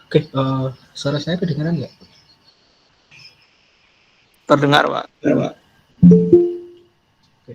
Oke, suara saya kedengaran nggak? Terdengar, Pak. Ya, Pak. Oke.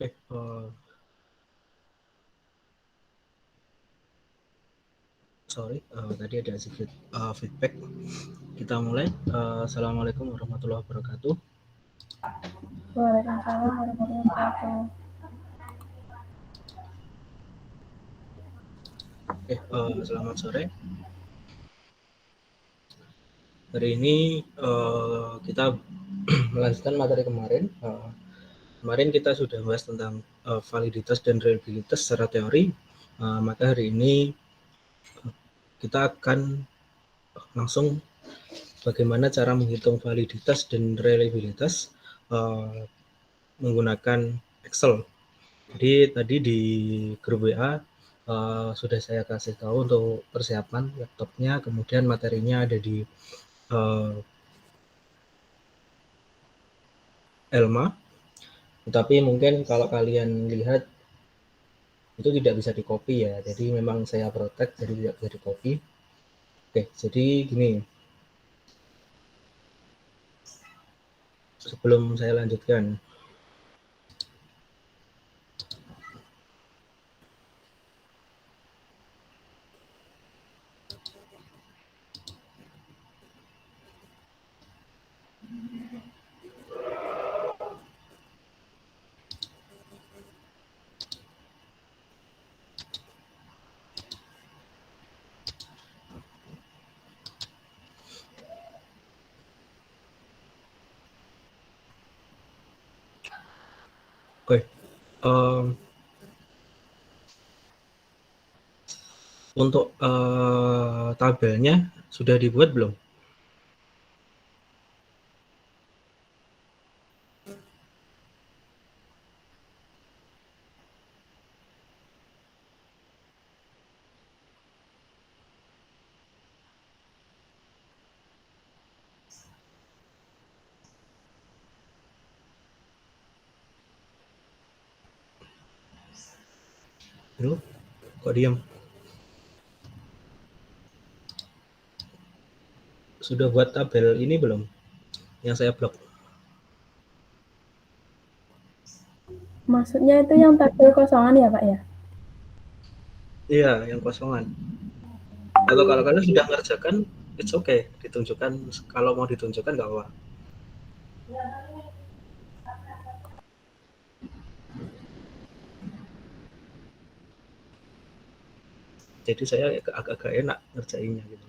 Oke, sorry, tadi ada sedikit feedback. Kita mulai. Assalamualaikum warahmatullahi wabarakatuh. Waalaikumsalam warahmatullahi wabarakatuh. Oke, selamat sore. Hari ini kita melanjutkan materi kemarin. Kemarin kita sudah bahas tentang validitas dan reliabilitas secara teori. Maka hari ini kita akan langsung bagaimana cara menghitung validitas dan reliabilitas menggunakan Excel. Jadi tadi di grup WA sudah saya kasih tahu untuk persiapan laptopnya, kemudian materinya ada di Elma. Tetapi mungkin kalau kalian lihat itu tidak bisa di copy ya, jadi memang saya protect jadi tidak bisa di copy. Oke, jadi gini, sebelum saya lanjutkan, Oke, em, untuk tabelnya sudah dibuat belum? Belum? Kok diam? Sudah buat tabel ini belum? Yang saya blok. Maksudnya itu yang tabel kosongan ya Pak ya? Iya, yang kosongan. Atau kalau kalian sudah ngerjakan, it's okay, ditunjukkan. Kalau mau ditunjukkan nggak apa-apa. Jadi saya agak-agak enak ngerjainnya gitu.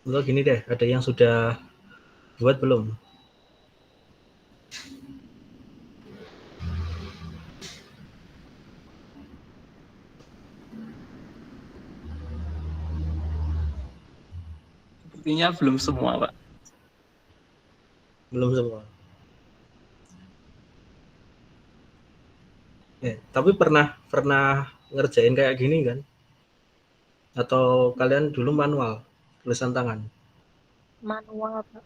Atau gini deh, ada yang sudah buat belum? Sepertinya belum semua, Pak. Belum semua. Tapi pernah pernah ngerjain kayak gini kan? Atau kalian dulu manual, tulisan tangan? Manual, Pak.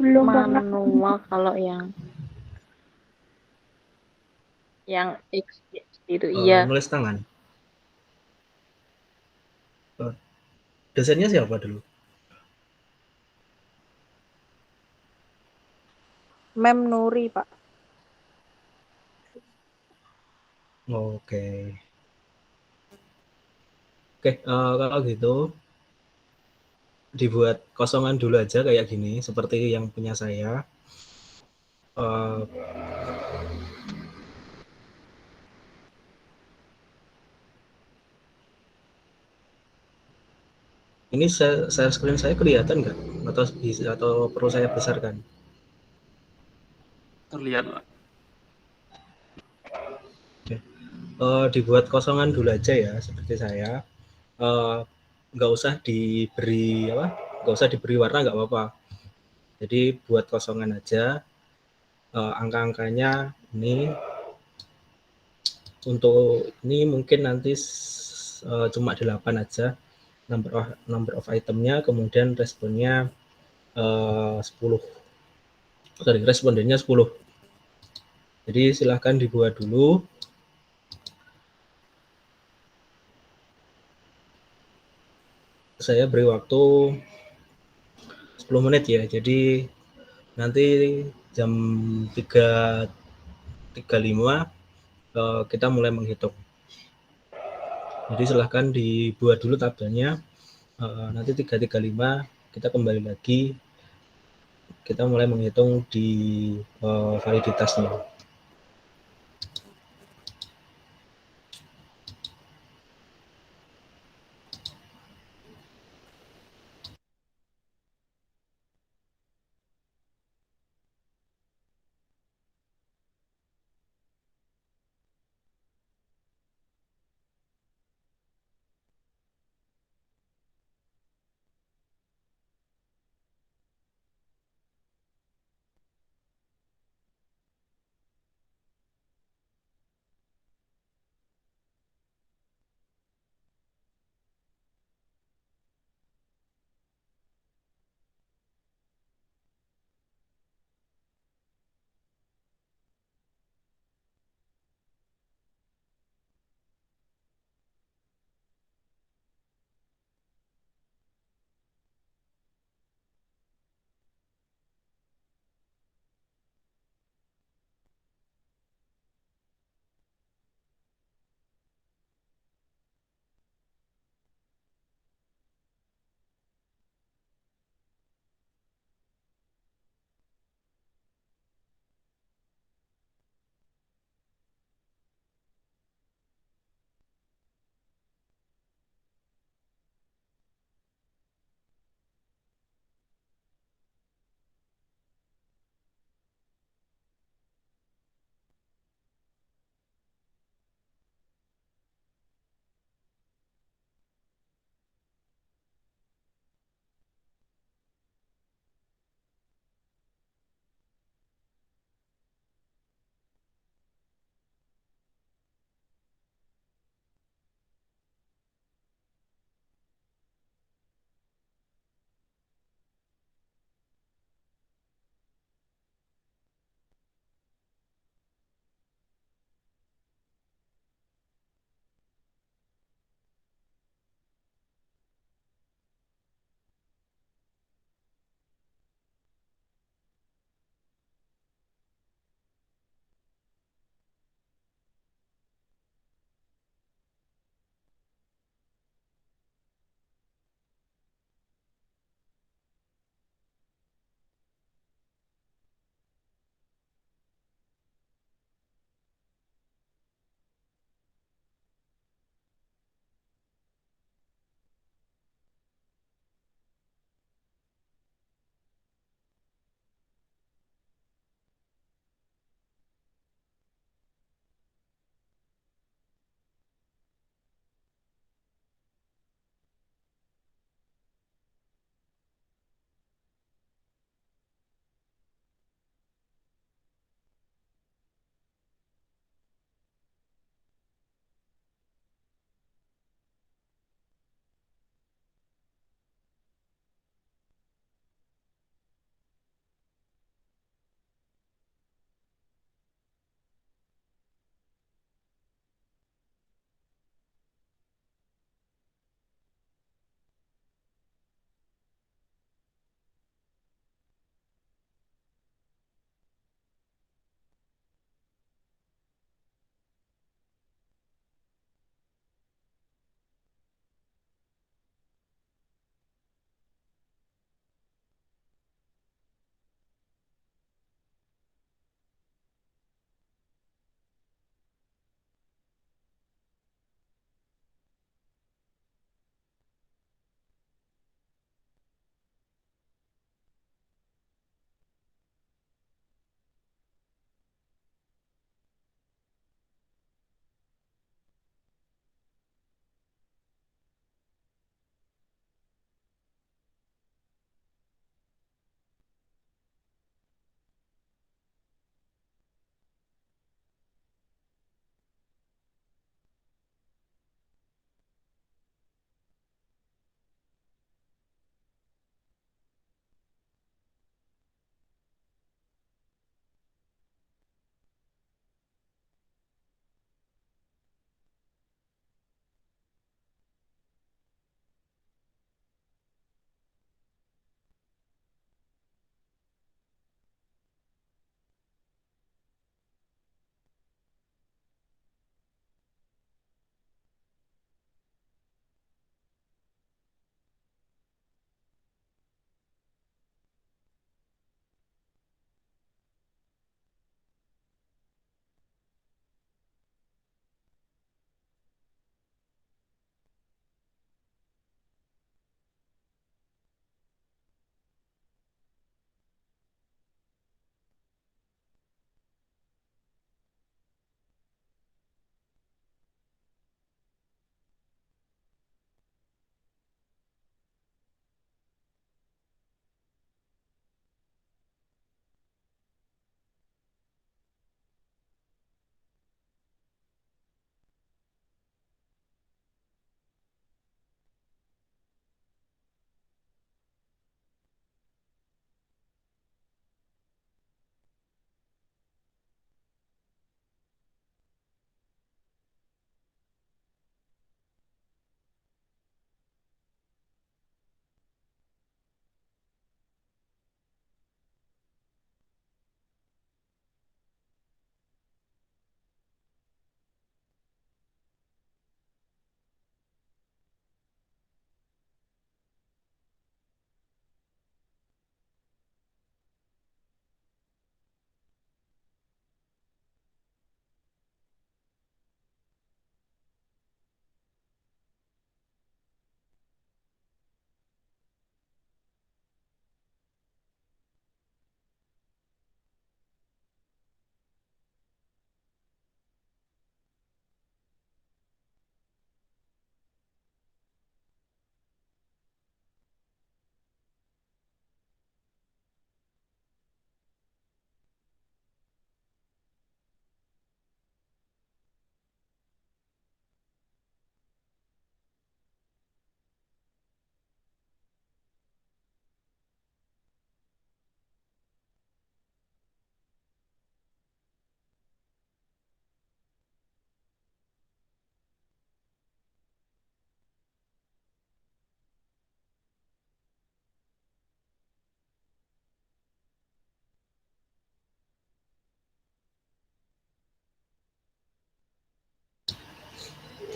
Belum pernah. Manual kalau yang X itu iya. Nulis tangan. Eh, Dosennya siapa dulu? Mem Nuri, Pak. Oke. Oke, kalau gitu dibuat kosongan dulu aja kayak gini, seperti yang punya saya. Eh, ini share screen saya kelihatan nggak? Atau perlu saya besarkan? Terlihat, Pak. Oke. Dibuat kosongan dulu aja ya, seperti saya. Eh, nggak usah diberi apa? Nggak usah diberi warna nggak apa-apa. Jadi buat kosongan aja. Angka-angkanya ini untuk ini mungkin nanti cuma 8 aja number of itemnya, kemudian responnya 10. Sorry, respondennya 10. Jadi silahkan dibuat dulu. Saya beri waktu 10 menit ya. Jadi nanti jam 3.35 kita mulai menghitung. Jadi silahkan dibuat dulu tabelnya. Nanti 3.35 kita kembali lagi, kita mulai menghitung di validitasnya.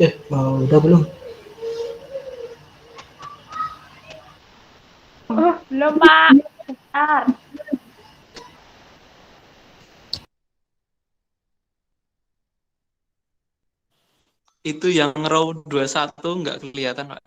Udah belum? Oh, belum, Pak. Bentar. Itu yang row 21 nggak kelihatan, Pak.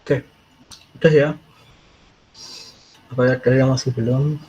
Oke, udah ya. Apa ada yang masih belum?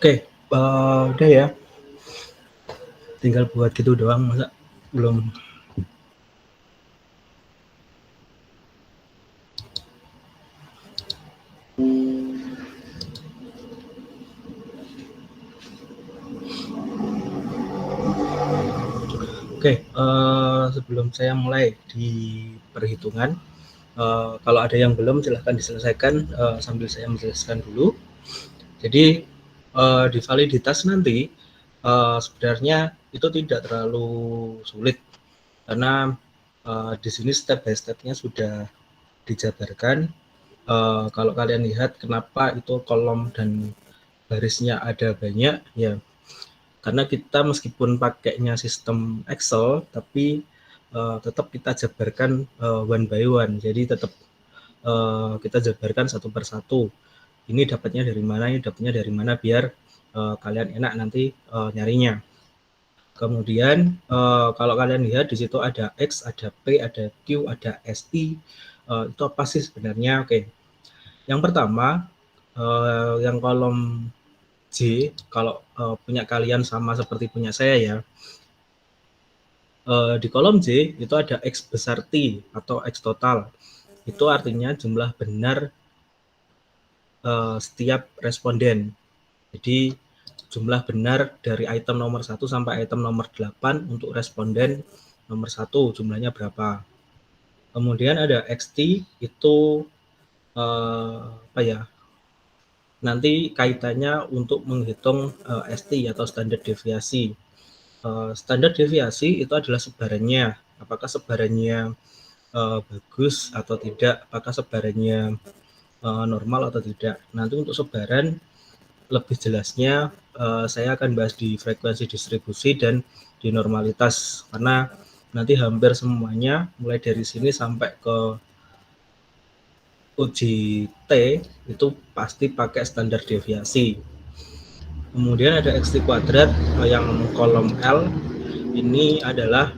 Oke, udah ya. Tinggal buat gitu doang, masa belum. Oke, sebelum saya mulai di perhitungan, kalau ada yang belum silahkan diselesaikan sambil saya menjelaskan dulu. Jadi di validitas nanti sebenarnya itu tidak terlalu sulit karena di sini step by step-nya sudah dijabarkan. Kalau kalian lihat kenapa itu kolom dan barisnya ada banyak, ya karena kita meskipun pakainya sistem Excel, tapi tetap kita jabarkan one by one. Jadi tetap kita jabarkan satu persatu. Ini dapatnya dari mana, ini dapatnya dari mana, biar kalian enak nanti nyarinya. Kemudian kalau kalian lihat di situ ada X, ada P, ada Q, ada SI. Itu apa sih sebenarnya? Oke. Yang pertama, yang kolom J, kalau punya kalian sama seperti punya saya ya, di kolom J itu ada X besar T atau X total. Itu artinya jumlah benar setiap responden. Jadi jumlah benar dari item nomor 1 sampai item nomor 8 untuk responden nomor 1 jumlahnya berapa. Kemudian ada XT itu apa ya? Nanti kaitannya untuk menghitung ST atau standar deviasi. Standar deviasi itu adalah sebarannya. Apakah sebarannya bagus atau tidak? Apakah sebarannya normal atau tidak? Nanti untuk sebaran lebih jelasnya saya akan bahas di frekuensi distribusi dan di normalitas. Karena nanti hampir semuanya mulai dari sini sampai ke uji T itu pasti pakai standar deviasi. Kemudian ada XT kuadrat yang kolom L ini adalah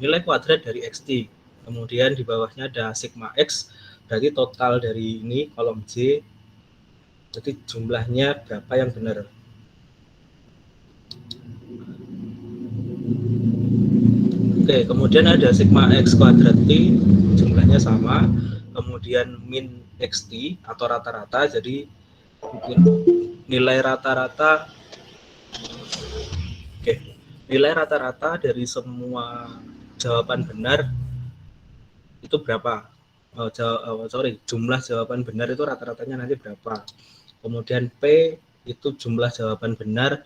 nilai kuadrat dari XT. Kemudian di bawahnya ada sigma X, berarti total dari ini kolom J, jadi jumlahnya berapa yang benar. Oke, kemudian ada sigma X kuadrat T, jumlahnya sama. Kemudian min XT atau rata-rata, jadi nilai rata-rata. Oke, nilai rata-rata dari semua jawaban benar itu berapa? Jumlah jawaban benar itu rata-ratanya nanti berapa? Kemudian P itu jumlah jawaban benar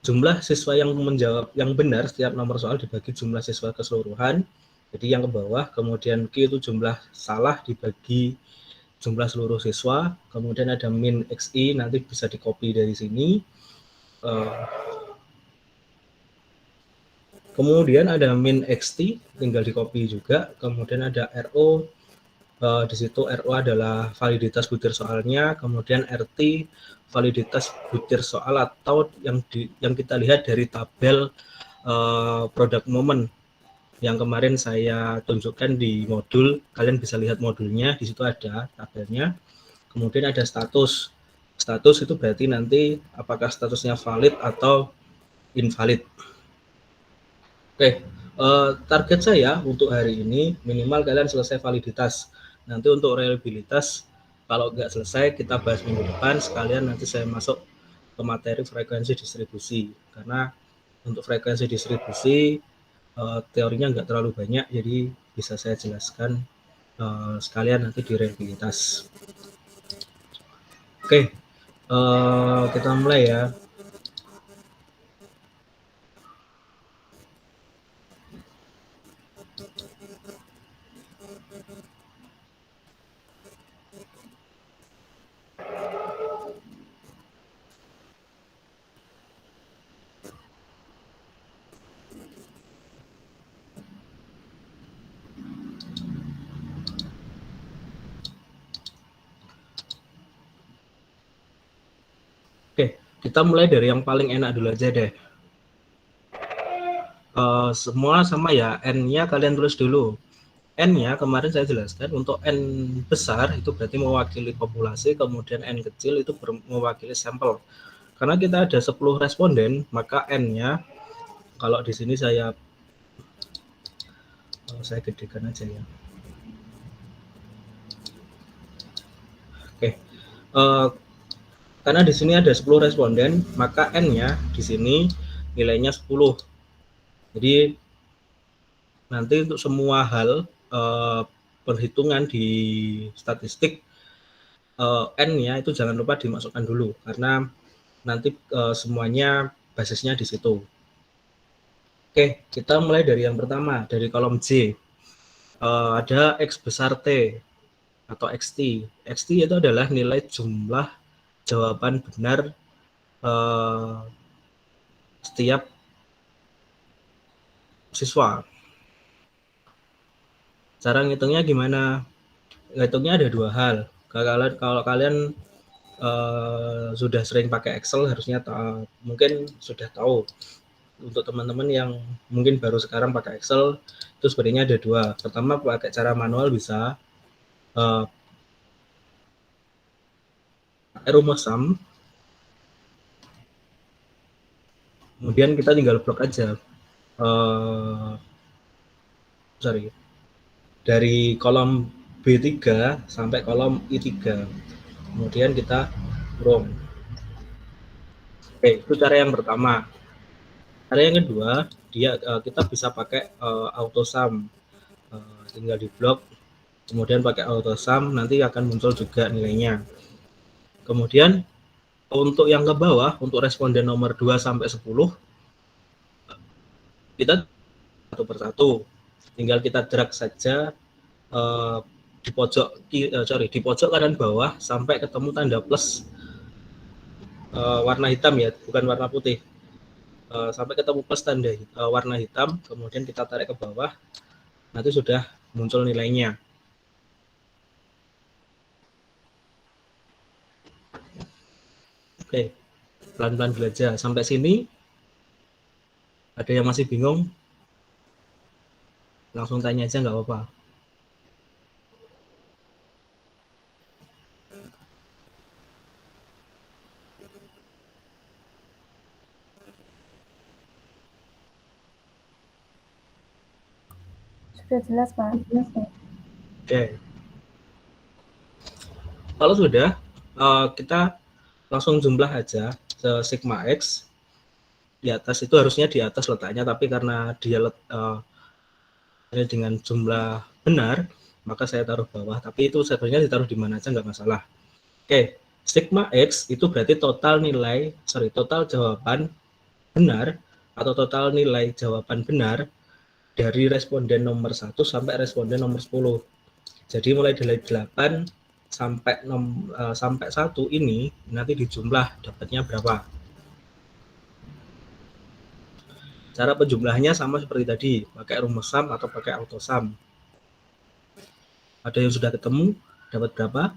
jumlah siswa yang menjawab yang benar setiap nomor soal dibagi jumlah siswa keseluruhan. Jadi yang ke bawah. Kemudian Q itu jumlah salah dibagi jumlah seluruh siswa. Kemudian ada min XI, nanti bisa di copy dari sini. Kemudian ada min XT, tinggal di copy juga. Kemudian ada RO, di situ RO adalah validitas butir soalnya. Kemudian RT validitas butir soal atau yang kita lihat dari tabel product moment yang kemarin saya tunjukkan di modul. Kalian bisa lihat modulnya, di situ ada tabelnya. Kemudian ada status. Status itu berarti nanti apakah statusnya valid atau invalid. Oke, target saya untuk hari ini minimal kalian selesai validitas. Nanti untuk reliabilitas kalau nggak selesai kita bahas minggu depan, sekalian nanti saya masuk ke materi frekuensi distribusi. Karena untuk frekuensi distribusi teorinya nggak terlalu banyak, jadi bisa saya jelaskan sekalian nanti di reliabilitas. Oke, kita mulai ya. Oke, kita mulai dari yang paling enak dulu aja deh. Semua sama ya, N-nya kalian tulis dulu. N-nya kemarin saya jelaskan untuk N besar itu berarti mewakili populasi, kemudian N kecil itu mewakili sampel. Karena kita ada 10 responden, maka N-nya kalau di sini saya gedekan aja ya. Oke. Karena di sini ada 10 responden, maka N-nya di sini nilainya 10. Jadi nanti untuk semua hal perhitungan di statistik N-nya itu jangan lupa dimasukkan dulu karena nanti semuanya basisnya di situ. Oke, kita mulai dari yang pertama, dari kolom J. Ada X besar T atau XT. XT itu adalah nilai jumlah jawaban benar setiap siswa. Cara ngitungnya gimana? Ngitungnya ada dua hal. Kalau kalian sudah sering pakai Excel harusnya mungkin sudah tahu. Untuk teman-teman yang mungkin baru sekarang pakai Excel itu sebenarnya ada dua. Pertama pakai cara manual bisa pakai rumus sum. Kemudian kita tinggal blok aja. Dari kolom B3 sampai kolom I3. Kemudian kita kurung. Oke, itu cara yang pertama. Cara yang kedua, kita bisa pakai auto sum. Tinggal di blok, kemudian pakai auto sum, nanti akan muncul juga nilainya. Kemudian untuk yang ke bawah, untuk responden nomor 2 sampai 10, kita satu persatu. Tinggal kita drag saja di pojok kanan bawah sampai ketemu tanda plus warna hitam ya, bukan warna putih. Sampai ketemu plus tanda warna hitam, kemudian kita tarik ke bawah, nanti sudah muncul nilainya. Oke, pelan-pelan belajar. Sampai sini, ada yang masih bingung? Langsung tanya aja, nggak apa-apa. Sudah jelas, Pak. Oke. Kalau sudah, kita langsung jumlah aja sigma X. Di atas itu harusnya di atas letaknya, tapi karena dia dengan jumlah benar, maka saya taruh bawah. Tapi itu sebenarnya ditaruh di mana aja nggak masalah. Oke, sigma X itu berarti total jawaban benar atau total nilai jawaban benar dari responden nomor 1 sampai responden nomor 10. Jadi mulai dari 8 sampai 1 ini nanti dijumlah dapatnya berapa. Cara penjumlahannya sama seperti tadi, pakai rumus sum atau pakai auto sum. Ada yang sudah ketemu dapat berapa?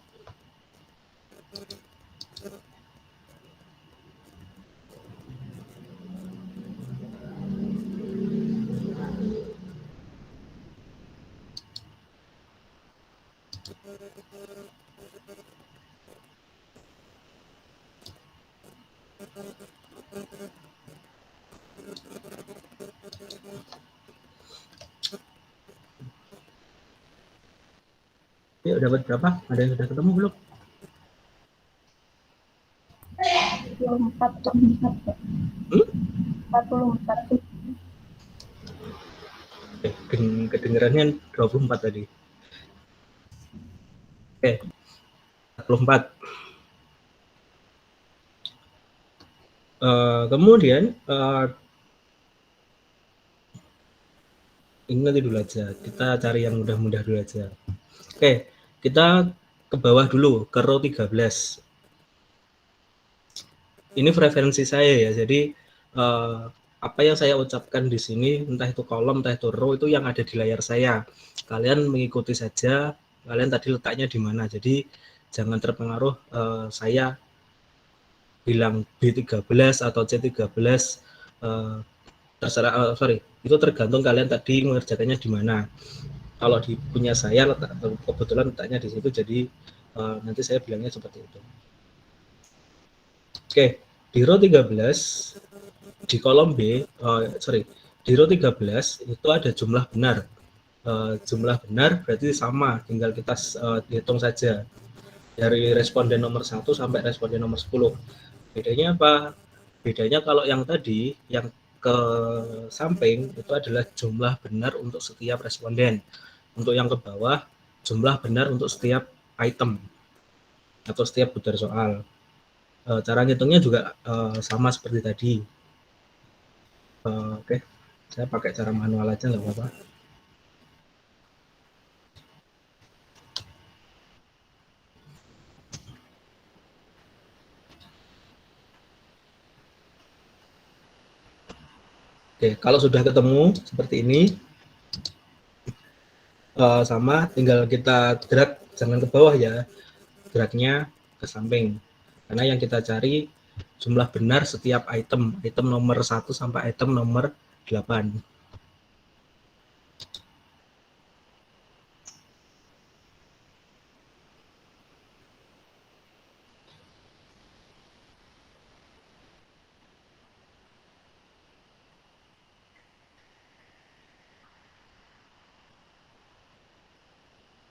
Yuk, dapat berapa? Ada yang sudah ketemu belum? 44. Kedengarannya 24 tadi. Oke, 44. Kemudian ini nanti dulu aja. Kita cari yang mudah-mudah dulu aja. Oke, kita ke bawah dulu, ke row 13. Ini preferensi saya ya, jadi apa yang saya ucapkan di sini, entah itu kolom, entah itu row, itu yang ada di layar saya. Kalian mengikuti saja, kalian tadi letaknya di mana. Jadi jangan terpengaruh saya bilang B13 atau C13, terserah, itu tergantung kalian tadi mengerjakannya di mana. kalau di punya saya kebetulan letaknya di situ, jadi nanti saya bilangnya seperti itu. Oke, di row 13 di kolom B, di row 13 itu ada jumlah benar. Jumlah benar berarti sama, tinggal kita hitung saja dari responden nomor 1 sampai responden nomor 10. Bedanya apa? Bedanya kalau yang tadi, yang ke samping itu adalah jumlah benar untuk setiap responden. Untuk yang ke bawah, jumlah benar untuk setiap item atau setiap putar soal. Cara ngitungnya juga sama seperti tadi. Oke, saya pakai cara manual aja nggak apa-apa. Oke, kalau sudah ketemu seperti ini, sama tinggal kita drag, jangan ke bawah ya, dragnya ke samping. Karena yang kita cari jumlah benar setiap item nomor 1 sampai item nomor 8.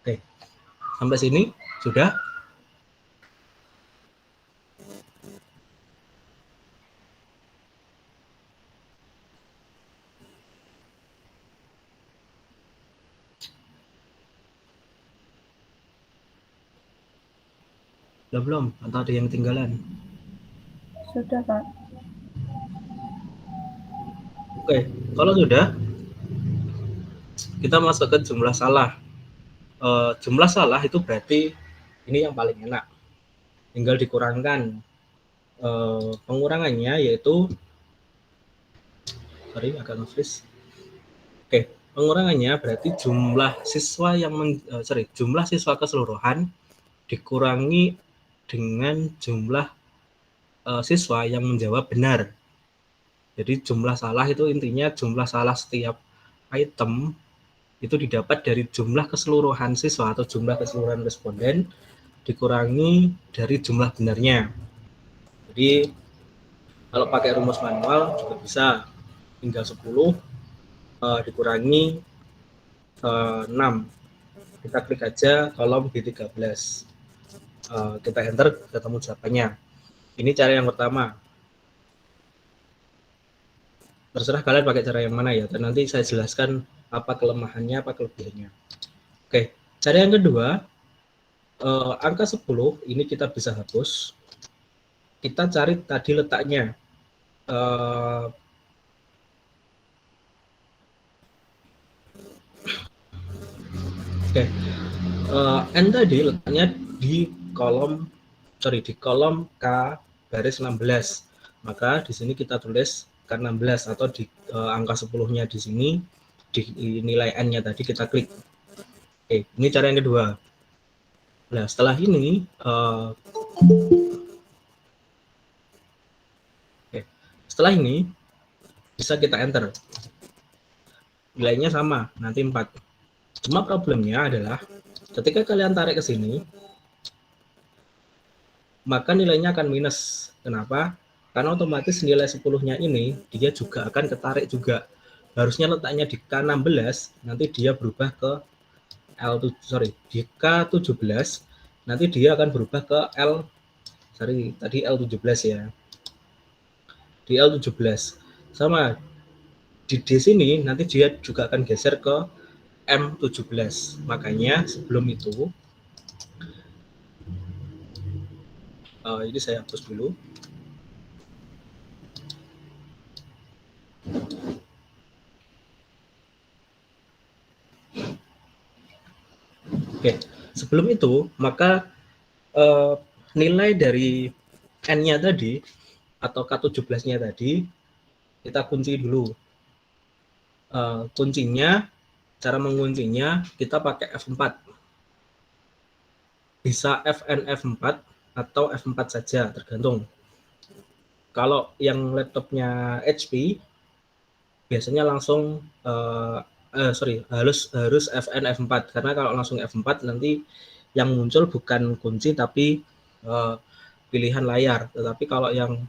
Oke, sampai sini sudah? Belum? Atau ada yang ketinggalan? Sudah, Pak. Oke, kalau sudah, kita masuk ke jumlah salah. Jumlah salah itu berarti ini yang paling enak. Tinggal dikurangkan. Pengurangannya yaitu, agak nge-freeze. Oke, pengurangannya berarti jumlah siswa yang jumlah siswa keseluruhan dikurangi dengan jumlah siswa yang menjawab benar. Jadi jumlah salah itu intinya jumlah salah setiap item itu didapat dari jumlah keseluruhan siswa atau jumlah keseluruhan responden dikurangi dari jumlah benarnya. Jadi kalau pakai rumus manual juga bisa, tinggal 10 dikurangi 6. Kita klik aja kolom B13. Kita enter, ketemu jawabannya. Ini cara yang pertama. Terserah kalian pakai cara yang mana ya, dan nanti saya jelaskan apa kelemahannya, apa kelebihannya. Oke, cara yang kedua, angka 10 ini kita bisa hapus. Kita cari tadi letaknya. Oke, N tadi letaknya di kolom K baris 16. Maka di sini kita tulis K16 atau di angka 10-nya di sini, di nilai N-nya tadi kita klik. Oke, ini cara yang kedua. Nah, setelah ini setelah ini bisa kita enter. Nilainya sama, nanti 4. Cuma problemnya adalah ketika kalian tarik ke sini, maka nilainya akan minus. Kenapa? Karena otomatis nilai 10-nya ini dia juga akan ketarik juga. Harusnya letaknya di K16, nanti dia berubah ke di K17, nanti dia akan berubah ke tadi L17 ya. Di L17. Sama di D sini nanti dia juga akan geser ke M17. Makanya sebelum itu ini saya hapus dulu. Oke, sebelum itu maka nilai dari N-nya tadi atau K17-nya tadi kita kunci dulu. Kuncinya, cara menguncinya kita pakai F4. Bisa Fn F4 atau F4 saja, tergantung. Kalau yang laptopnya HP biasanya langsung harus FN F4 karena kalau langsung F4 nanti yang muncul bukan kunci tapi pilihan layar. Tetapi kalau yang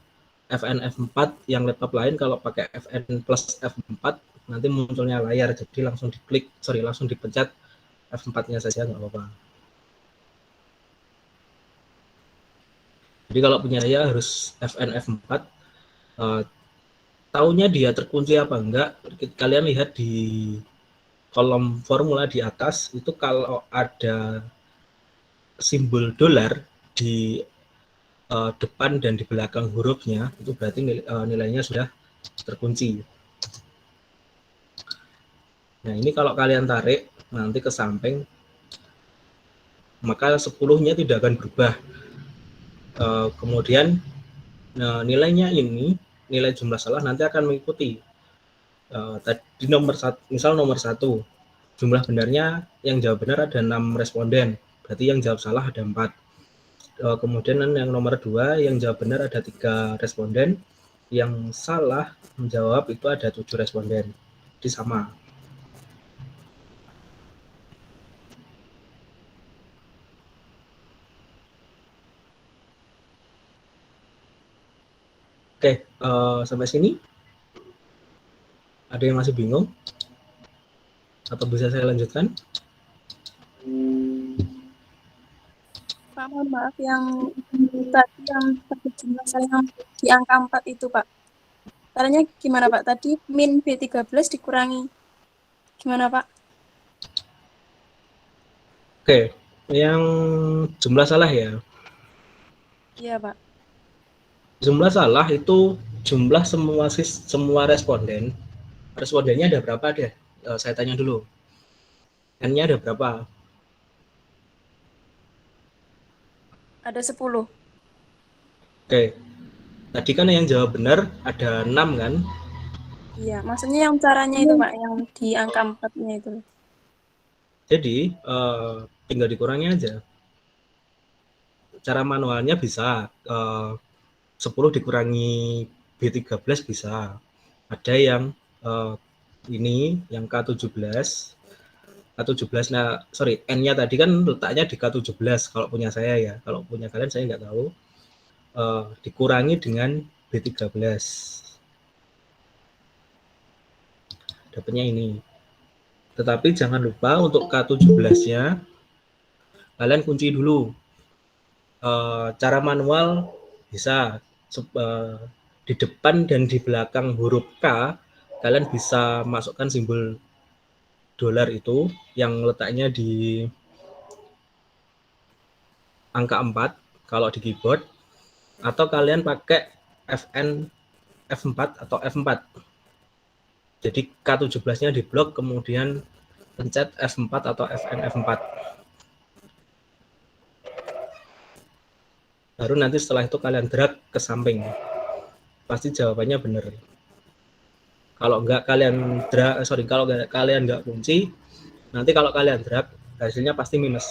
FN F4 yang laptop lain kalau pakai FN plus F4 nanti munculnya layar, jadi langsung langsung dipencet F4-nya saja nggak apa-apa. Jadi kalau punya saya harus FN F4. Taunya dia terkunci apa enggak, kalian lihat di kolom formula di atas itu kalau ada simbol dolar di depan dan di belakang hurufnya itu berarti nilainya sudah terkunci. Nah ini kalau kalian tarik nanti ke samping maka 10-nya tidak akan berubah. Kemudian nilainya ini, nilai jumlah salah nanti akan mengikuti. Tadi misal nomor 1, jumlah benarnya yang jawab benar ada 6 responden, berarti yang jawab salah ada 4. Kemudian yang nomor 2, yang jawab benar ada 3 responden, yang salah menjawab itu ada 7 responden. Jadi sama. Oke, sampai sini ada yang masih bingung? Atau bisa saya lanjutkan? Pak, mohon maaf yang tadi yang jumlah saya yang di angka 4 itu, Pak. Caranya gimana, Pak? Tadi min B13 dikurangi. Gimana, Pak? Oke, yang jumlah salah ya. Iya, Pak. Jumlah salah itu jumlah semua responden. Respondennya ada berapa deh? Saya tanya dulu. N-nya ada berapa? Ada 10. Oke. Tadi kan yang jawab benar ada 6 kan? Iya, maksudnya yang caranya itu, Pak, yang di angka 4-nya itu. Jadi tinggal dikurangi aja. Cara manualnya bisa 10 dikurangi B13 bisa. Ada yang ini yang K17. K17, nah sorry, N-nya tadi kan letaknya di K17 kalau punya saya ya. Kalau punya kalian saya nggak tahu. Dikurangi dengan B13. Dapatnya ini. Tetapi jangan lupa untuk K17-nya kalian kunci dulu. Cara manual bisa di depan dan di belakang huruf K kalian bisa masukkan simbol dolar itu yang letaknya di angka 4 kalau di keyboard, atau kalian pakai FN F4 atau F4. Jadi K17-nya diblok kemudian pencet F4 atau FN F4. Baru nanti setelah itu kalian drag ke samping. Pasti jawabannya benar. Kalau kalian nggak kunci, nanti kalau kalian drag hasilnya pasti minus.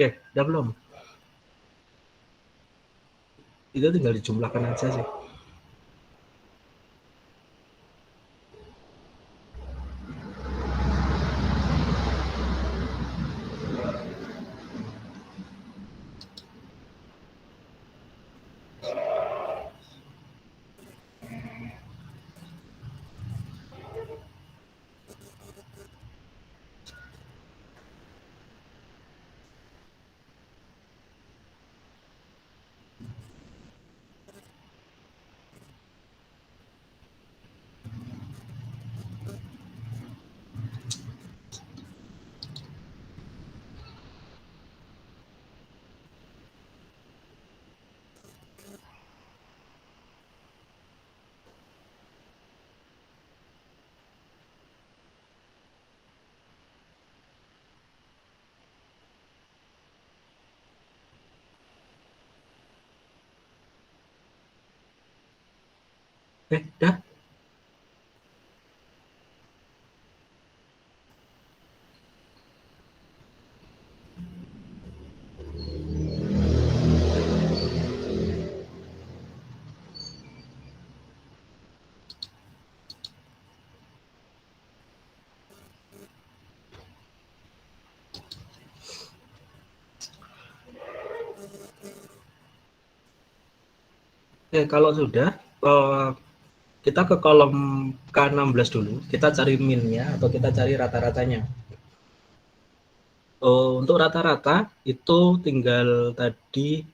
Oke, udah belum? Itu tinggal dijumlahkan aja sih. Dah. Kalau sudah, kita ke kolom K16 dulu. Kita cari min-nya atau kita cari rata-ratanya. Untuk rata-rata itu tinggal tadi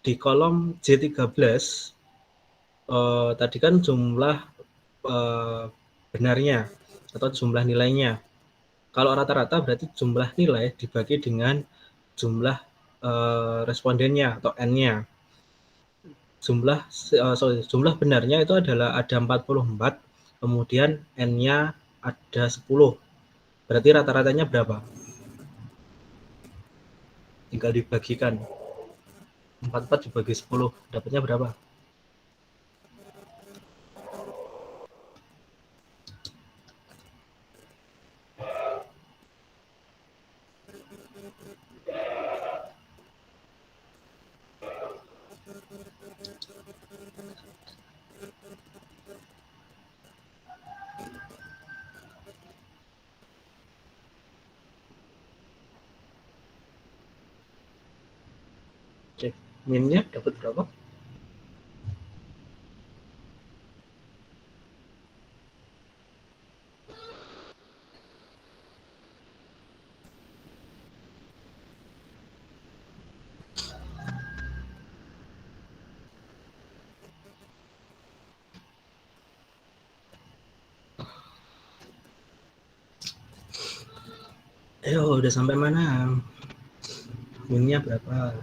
di kolom J13. Tadi kan jumlah benarnya atau jumlah nilainya. Kalau rata-rata berarti jumlah nilai dibagi dengan jumlah respondennya atau N-nya. Jumlah benarnya itu adalah ada 44, kemudian N-nya ada 10. Berarti rata-ratanya berapa? Tinggal dibagikan. 44 dibagi 10, dapatnya berapa? Oke, min-nya dapat berapa? Ayo, udah sampai mana? Min-nya berapa?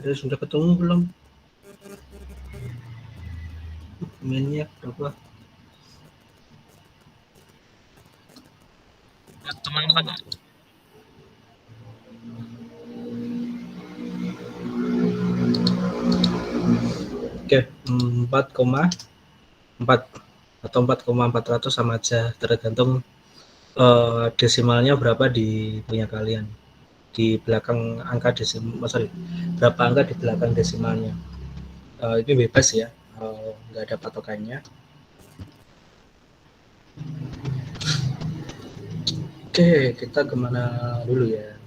Sudah ketemu belum? Min-nya berapa? Teman-teman, Oke, 4,4 atau 4,400 sama aja, tergantung desimalnya berapa di punya kalian. Di belakang angka desimal, berapa angka di belakang desimalnya. Ini bebas ya, nggak ada patokannya. Oke, kita kemana dulu ya?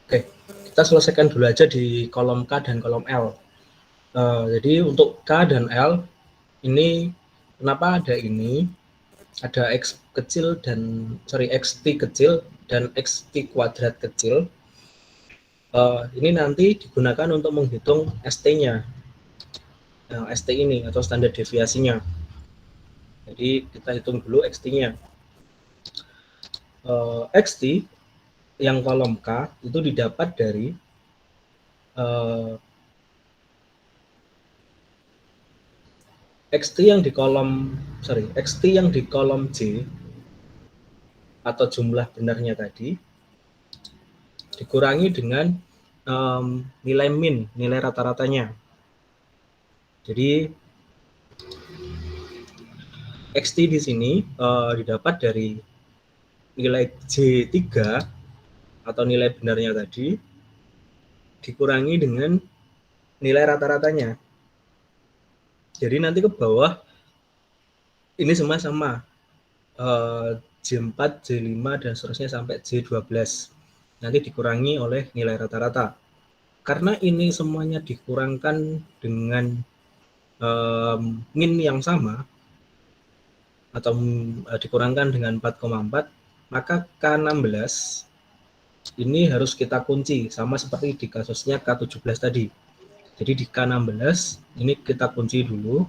Oke, kita selesaikan dulu aja di kolom K dan kolom L. Jadi untuk K dan L ini kenapa ada ini? Ada X kecil dan XT kecil dan XT kuadrat kecil. Ini nanti digunakan untuk menghitung ST-nya. ST ini atau standar deviasinya. Jadi kita hitung dulu XT-nya. XT yang kolom K itu didapat dari XT yang di kolom J atau jumlah benarnya tadi dikurangi dengan nilai min, nilai rata-ratanya. Jadi XT di sini didapat dari nilai J3 atau nilai benarnya tadi dikurangi dengan nilai rata-ratanya. Jadi nanti ke bawah ini semua sama, J4, J5 dan seterusnya sampai J12. Nanti dikurangi oleh nilai rata-rata. Karena ini semuanya dikurangkan dengan min yang sama atau dikurangkan dengan 4,4, maka K16 ini harus kita kunci sama seperti di kasusnya K17 tadi. Jadi di K16 ini kita kunci dulu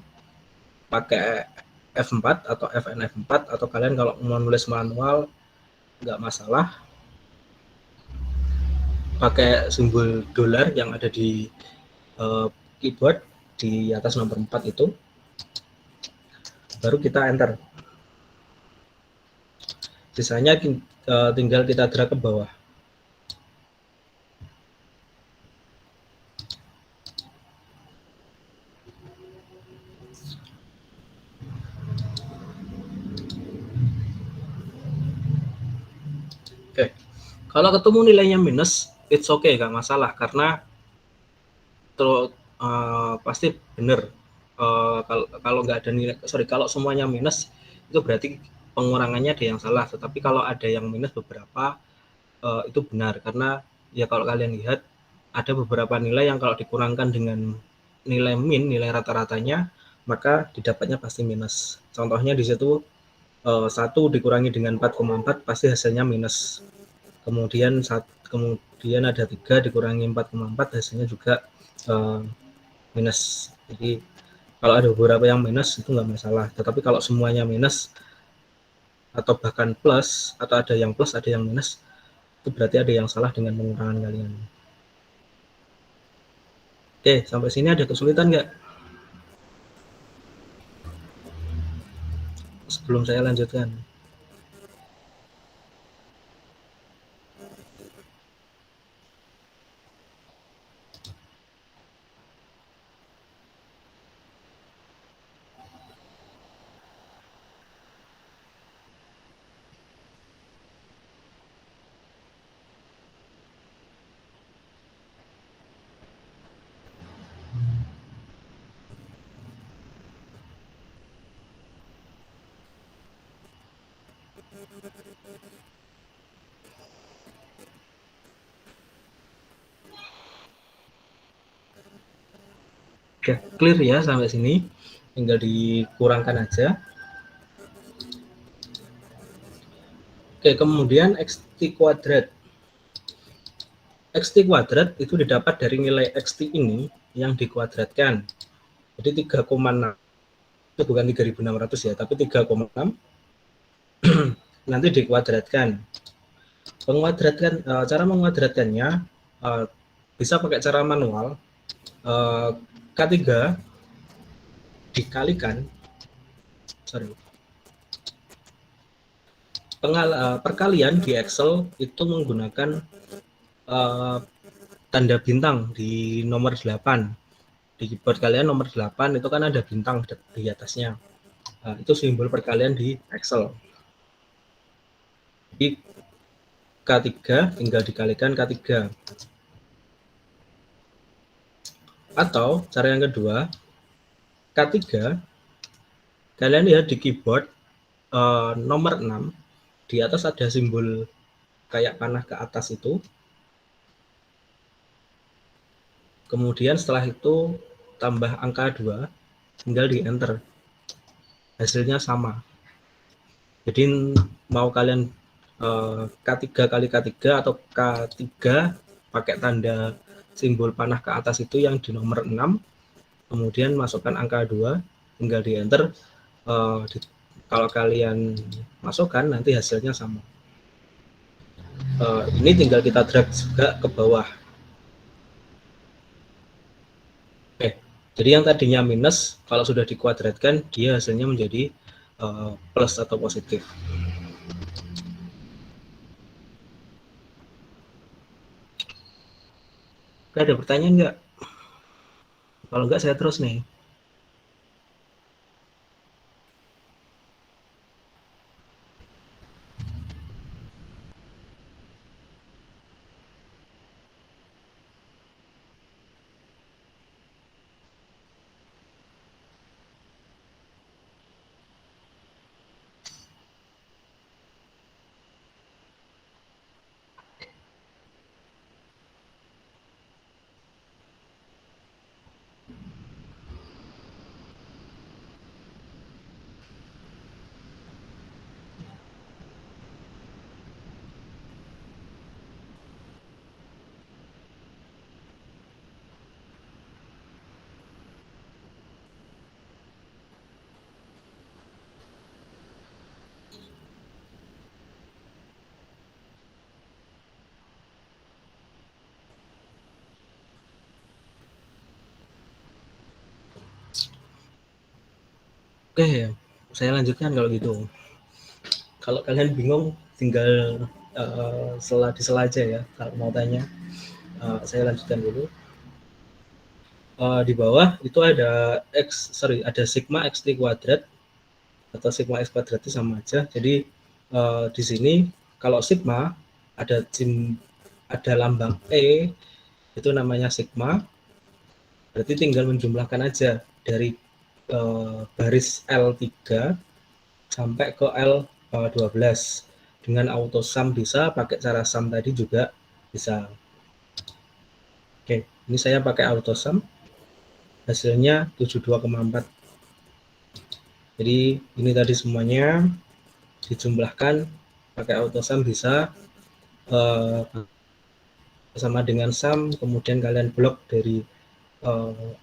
pakai F4 atau FNF4, atau kalian kalau mau nulis manual nggak masalah, pakai simbol dolar yang ada di keyboard di atas nomor 4 itu, baru kita enter. Sisanya tinggal kita drag ke bawah. Oke, kalau ketemu nilainya minus, it's okay, nggak masalah, karena pasti benar. Kalau nggak ada nilai, kalau semuanya minus, itu berarti pengurangannya ada yang salah. Tetapi kalau ada yang minus beberapa, itu benar, karena ya kalau kalian lihat ada beberapa nilai yang kalau dikurangkan dengan nilai min, nilai rata-ratanya, maka didapatnya pasti minus. Contohnya di situ 1 dikurangi dengan 4,4 pasti hasilnya minus. Kemudian ada 3 dikurangi 4,4 hasilnya juga minus. Jadi kalau ada beberapa yang minus itu nggak masalah. Tetapi kalau semuanya minus atau bahkan plus, atau ada yang plus ada yang minus, itu berarti ada yang salah dengan pengurangan kalian. Oke, sampai sini ada kesulitan nggak? Sebelum saya lanjutkan. Oke, clear ya sampai sini. Tinggal dikurangkan aja. Oke, kemudian XT kuadrat. XT kuadrat itu didapat dari nilai XT ini yang dikuadratkan. Jadi 3,6 itu bukan 3.600 ya, tapi 3,6 nanti dikuadratkan. Cara menguadratkannya bisa pakai cara manual. K3 dikalikan perkalian di Excel itu menggunakan tanda bintang di nomor 8. Di keyboard kalian nomor 8 itu kan ada bintang di atasnya. Itu simbol perkalian di Excel. Jadi K3 tinggal dikalikan K3. Atau cara yang kedua, K3 kalian lihat di keyboard nomor 6, di atas ada simbol kayak panah ke atas itu. Kemudian setelah itu tambah angka 2, tinggal di enter. Hasilnya sama. Jadi mau kalian K3 kali K3 atau K3 pakai tanda simbol panah ke atas itu yang di nomor 6, kemudian masukkan angka 2, tinggal di enter. Kalau kalian masukkan nanti hasilnya sama. Ini tinggal kita drag juga ke bawah. Oke, jadi yang tadinya minus kalau sudah dikuadratkan dia hasilnya menjadi plus atau positif. Oke, ada pertanyaan nggak? Kalau nggak saya terus nih. Oke, saya lanjutkan kalau gitu. Kalau kalian bingung, tinggal disela aja ya. Kalau mau tanya, saya lanjutkan dulu. Di bawah itu ada ada sigma xt kuadrat atau sigma x kuadrat itu sama aja. Jadi di sini kalau sigma ada lambang e itu namanya sigma. Berarti tinggal menjumlahkan aja dari baris L3 sampai ke L12 dengan auto sum bisa, pakai cara sum tadi juga bisa. Oke, ini saya pakai auto sum, hasilnya 72,4. Jadi ini tadi semuanya dijumlahkan pakai auto sum bisa, sama dengan sum, kemudian kalian blok dari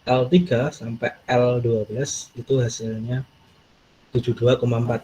L3 sampai L12 itu hasilnya 72,4.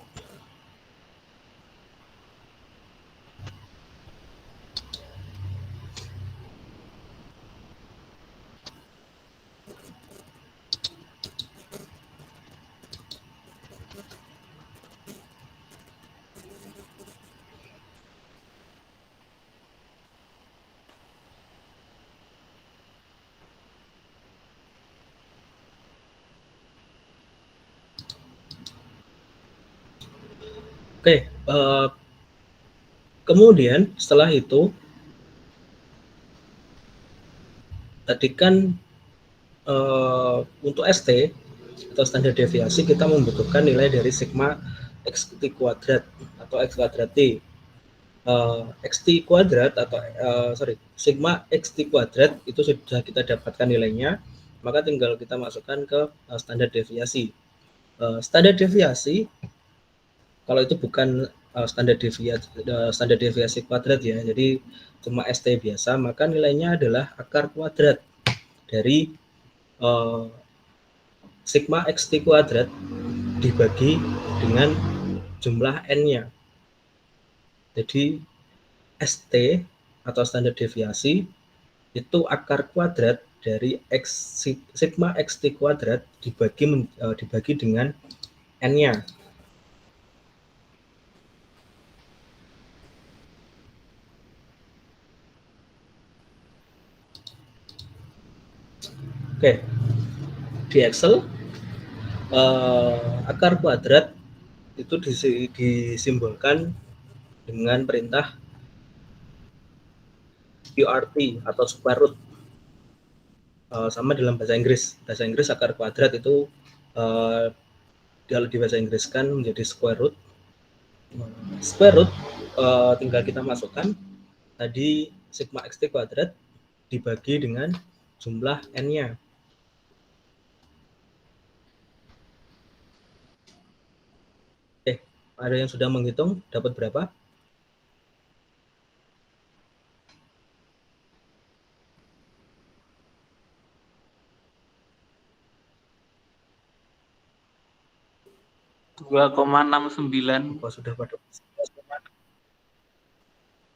Oke, kemudian setelah itu tadi kan untuk ST atau standar deviasi kita membutuhkan nilai dari sigma xt kuadrat atau x kuadrat t. Xt kuadrat atau sigma xt kuadrat itu sudah kita dapatkan nilainya, maka tinggal kita masukkan ke standar deviasi. Standar deviasi kalau itu bukan standar deviasi kuadrat ya, jadi cuma ST biasa, maka nilainya adalah akar kuadrat dari sigma xt kuadrat dibagi dengan jumlah n-nya. Jadi ST atau standar deviasi itu akar kuadrat dari sigma xt kuadrat dibagi dengan n-nya. Oke, di Excel akar kuadrat itu disimbolkan dengan perintah QRT atau square root. Sama dalam bahasa Inggris. Bahasa Inggris akar kuadrat itu kalau di bahasa Inggris kan menjadi square root. Square root tinggal kita masukkan tadi sigma xt kuadrat dibagi dengan jumlah n-nya. Ada yang sudah menghitung dapat berapa? $2,69. Apa sudah pada?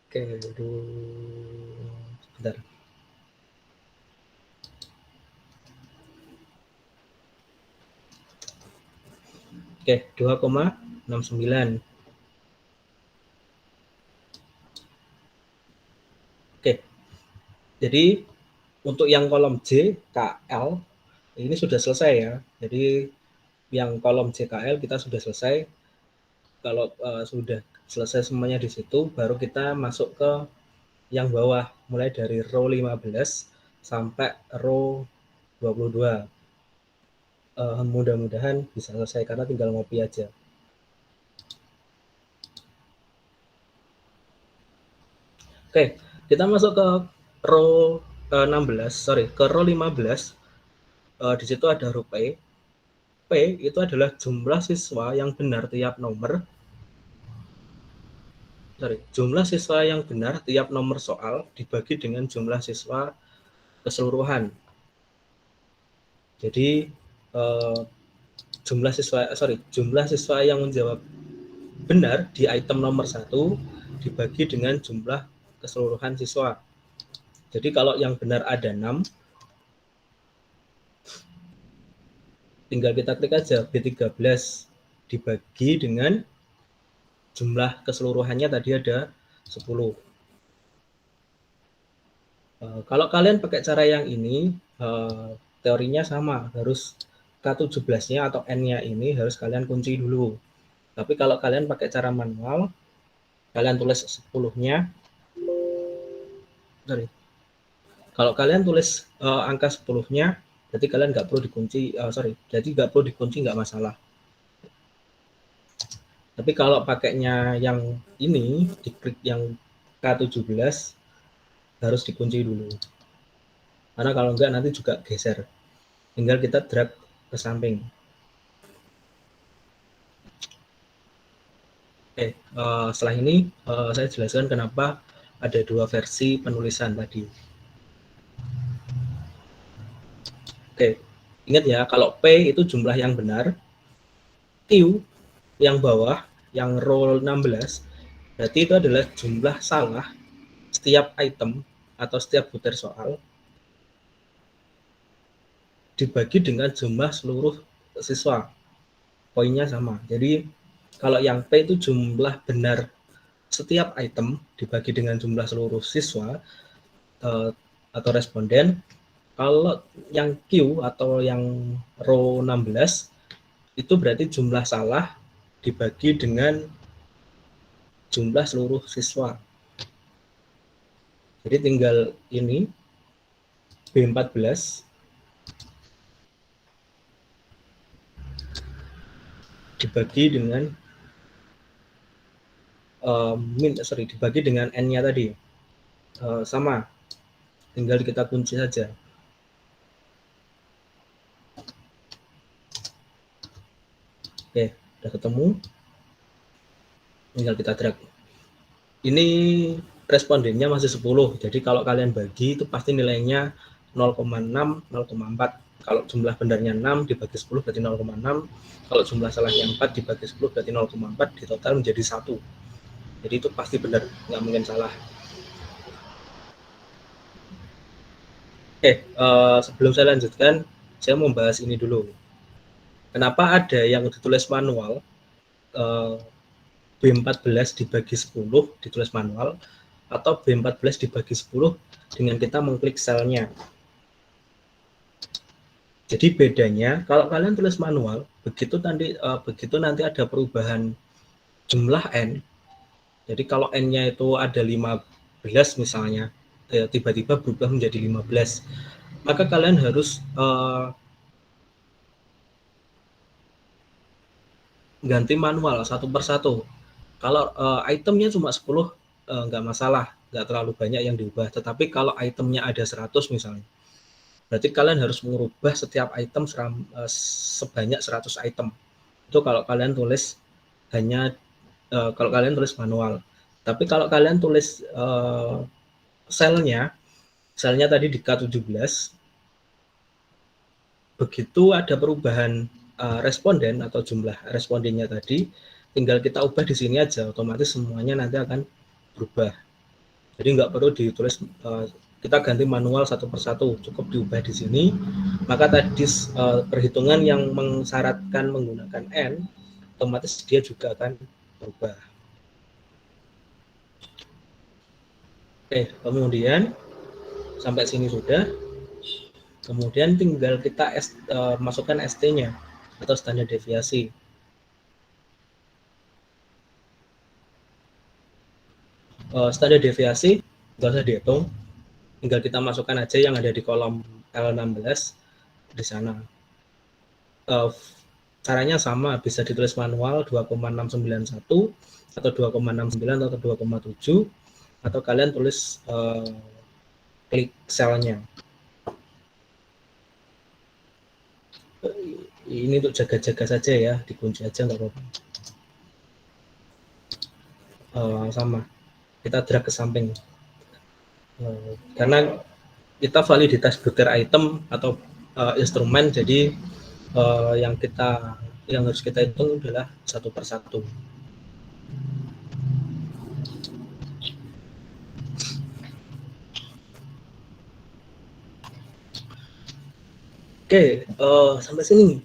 Oke, sebentar. Oke, 2,69. Oke. Jadi untuk yang kolom J, KL ini sudah selesai ya. Jadi yang kolom JKL kita sudah selesai. Kalau sudah selesai semuanya di situ, baru kita masuk ke yang bawah, mulai dari row 15 sampai row 22. Mudah-mudahan bisa selesai karena tinggal ngopi aja. Oke, kita masuk ke row 16, ke row 15. Di situ ada huruf P. P itu adalah jumlah siswa yang benar tiap nomor. Jumlah siswa yang benar tiap nomor soal dibagi dengan jumlah siswa keseluruhan. Jadi jumlah siswa yang menjawab benar di item nomor 1 dibagi dengan jumlah keseluruhan siswa. Jadi kalau yang benar ada 6, tinggal kita klik aja B13 dibagi dengan jumlah keseluruhannya tadi ada 10. Kalau kalian pakai cara yang ini, teorinya sama, harus K17-nya atau N-nya ini harus kalian kunci dulu. Tapi kalau kalian pakai cara manual, kalian tulis 10-nya, kalau kalian tulis angka 10-nya, berarti kalian nggak perlu dikunci, jadi nggak perlu dikunci, nggak masalah. Tapi kalau pakainya yang ini, diklik yang K17, harus dikunci dulu. Karena kalau enggak nanti juga geser. Tinggal kita drag ke samping. Oke, setelah ini saya jelaskan kenapa ada dua versi penulisan tadi. Oke, ingat ya, kalau P itu jumlah yang benar, Q yang bawah, yang row 16, berarti itu adalah jumlah salah setiap item atau setiap butir soal dibagi dengan jumlah seluruh siswa. Poinnya sama. Jadi kalau yang P itu jumlah benar setiap item dibagi dengan jumlah seluruh siswa atau responden. Kalau yang Q atau yang row 16 itu berarti jumlah salah dibagi dengan jumlah seluruh siswa. Jadi tinggal ini B14 dibagi dengan dibagi dengan N-nya tadi. Sama. Tinggal kita kunci saja. Oke, udah ketemu. Tinggal kita drag. Ini respondennya masih 10. Jadi kalau kalian bagi itu pasti nilainya 0,6, 0,4. Kalau jumlah benarnya 6 dibagi 10 berarti 0,6. Kalau jumlah salahnya 4 dibagi 10 berarti 0,4. Di total menjadi 1. Jadi itu pasti benar, nggak mungkin salah. Oke, sebelum saya lanjutkan, saya mau bahas ini dulu. Kenapa ada yang ditulis manual, B14 dibagi 10 ditulis manual, atau B14 dibagi 10 dengan kita mengklik selnya. Jadi bedanya, kalau kalian tulis manual, begitu nanti ada perubahan jumlah N, jadi kalau N-nya itu ada 15 misalnya, tiba-tiba berubah menjadi 15, maka kalian harus ganti manual satu persatu. Kalau itemnya cuma 10, nggak masalah, nggak terlalu banyak yang diubah. Tetapi kalau itemnya ada 100 misalnya, berarti kalian harus mengubah setiap item sebanyak 100 item. Itu kalau kalian tulis kalau kalian tulis manual. Tapi kalau kalian tulis selnya tadi di K17, begitu ada perubahan responden atau jumlah respondennya tadi, tinggal kita ubah di sini aja, otomatis semuanya nanti akan berubah. Jadi nggak perlu ditulis, kita ganti manual satu persatu, cukup diubah di sini. Maka tadi perhitungan yang mensyaratkan menggunakan N, otomatis dia juga akan berubah. Oke, kemudian sampai sini sudah. Kemudian tinggal kita masukkan ST-nya atau standar deviasi. Standar deviasi nggak usah dihitung, tinggal kita masukkan aja yang ada di kolom L16 di sana. Caranya sama, bisa ditulis manual 2,691 atau 2,69 atau 2,7, atau kalian tulis klik selnya. Ini untuk jaga-jaga saja ya, dikunci aja nggak apa-apa. Sama, kita drag ke samping. Karena kita validitas butir item atau instrumen, jadi yang harus kita hitung adalah satu persatu. Oke, sampai sini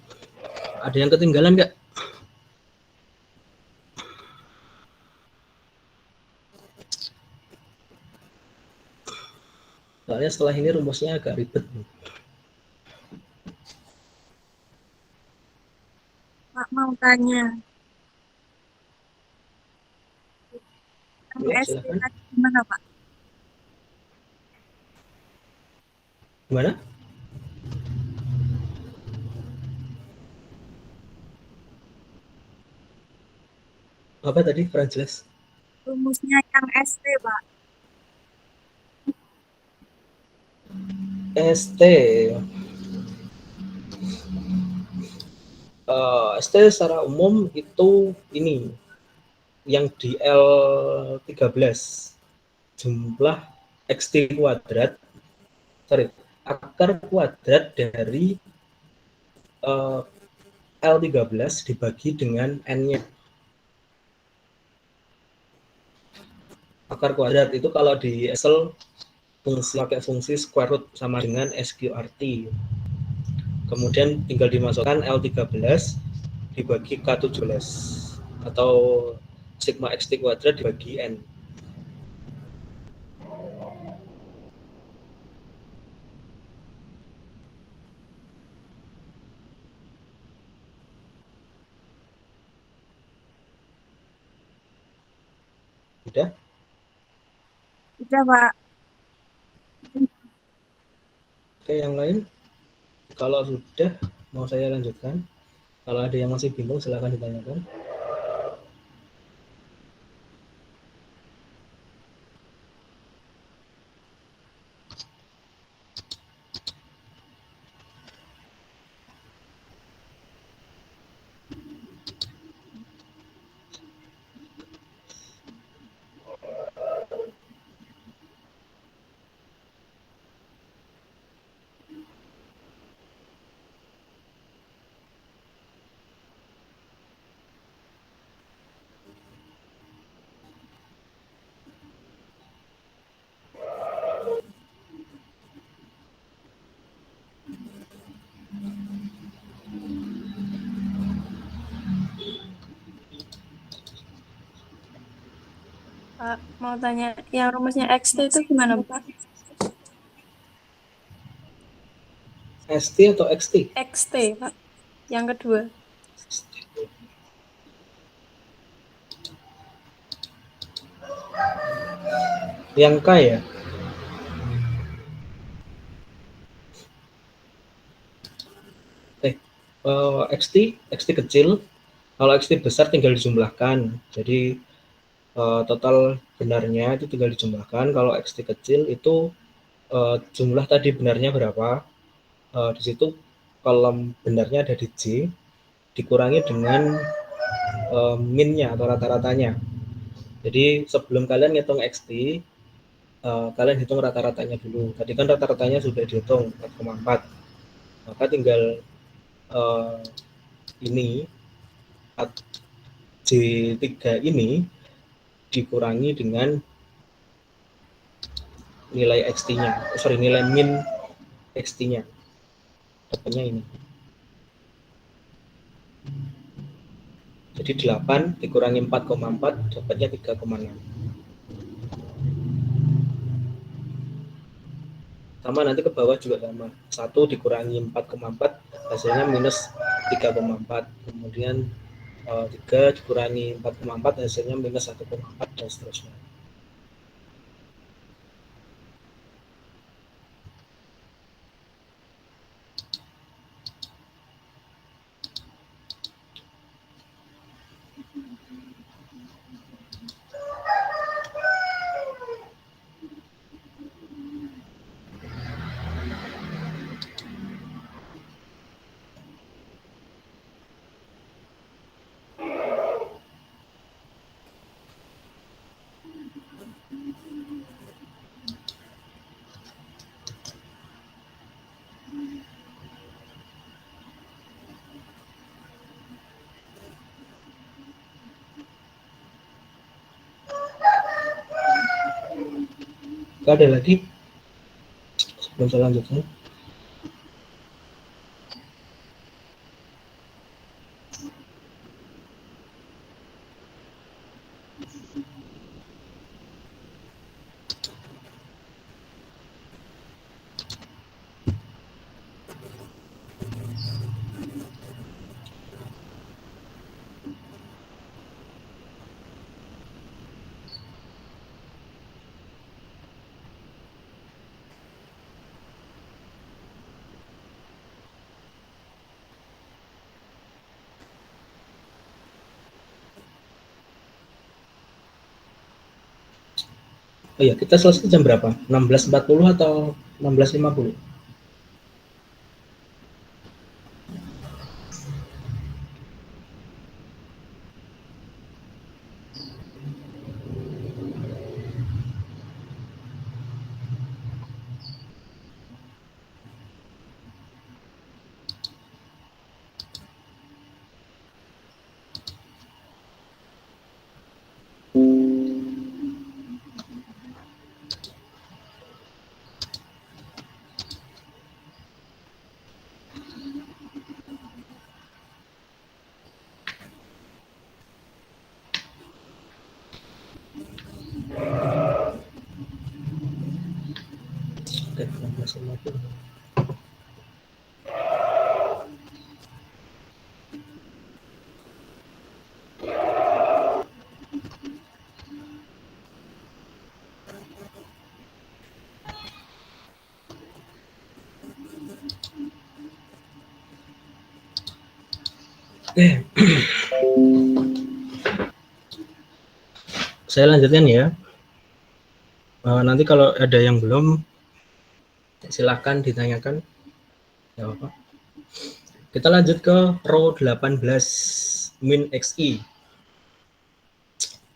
Ada yang ketinggalan nggak? Soalnya setelah ini rumusnya agak ribet. Pak mau tanya. Ya, SD silakan. tadi gimana Pak? Gimana? Apa tadi, kurang jelas? Rumusnya yang SD Pak. ST. ST secara umum itu ini yang di L13 jumlah XT kuadrat, akar kuadrat dari L13 dibagi dengan N-nya. Akar kuadrat itu kalau di Excel pakai fungsi square root sama dengan SQRT. Kemudian tinggal dimasukkan L13 dibagi K17 atau sigma XT kuadrat dibagi N. Udah? Udah Pak. Oke, yang lain? Kalau sudah, mau saya lanjutkan. Kalau ada yang masih bingung, silakan ditanyakan. Pak, mau tanya, yang rumusnya XT itu gimana Pak? ST atau XT? XT Pak. Yang kedua. Yang K ya? XT kecil. Kalau XT besar tinggal dijumlahkan. Jadi total benarnya itu tinggal dijumlahkan. Kalau XT kecil itu jumlah tadi benarnya berapa? Di situ kolom benarnya ada di J, dikurangi dengan min-nya atau rata-ratanya. Jadi sebelum kalian ngitung XT, kalian hitung rata-ratanya dulu. Tadi kan rata-ratanya sudah dihitung 4,4. Maka tinggal ini J3 ini dikurangi dengan nilai XT-nya. Nilai min XT-nya. Dapatnya ini. Jadi 8 dikurangi 4,4 dapatnya 3,6. Sama nanti ke bawah juga sama. 1 dikurangi 4,4 hasilnya minus 3,4. Kemudian 3 dikurangi 4,4 hasilnya minus 1,4 dan seterusnya. Ada lagi sebelum saya lanjutkan? Oh ya, kita selesai jam berapa? 16.40 atau 16.50? Oke, 16.50. Oke, saya lanjutkan ya. Nanti kalau ada yang belum, silahkan ditanyakan. Ya apa? Kita lanjut ke row 18 min XI.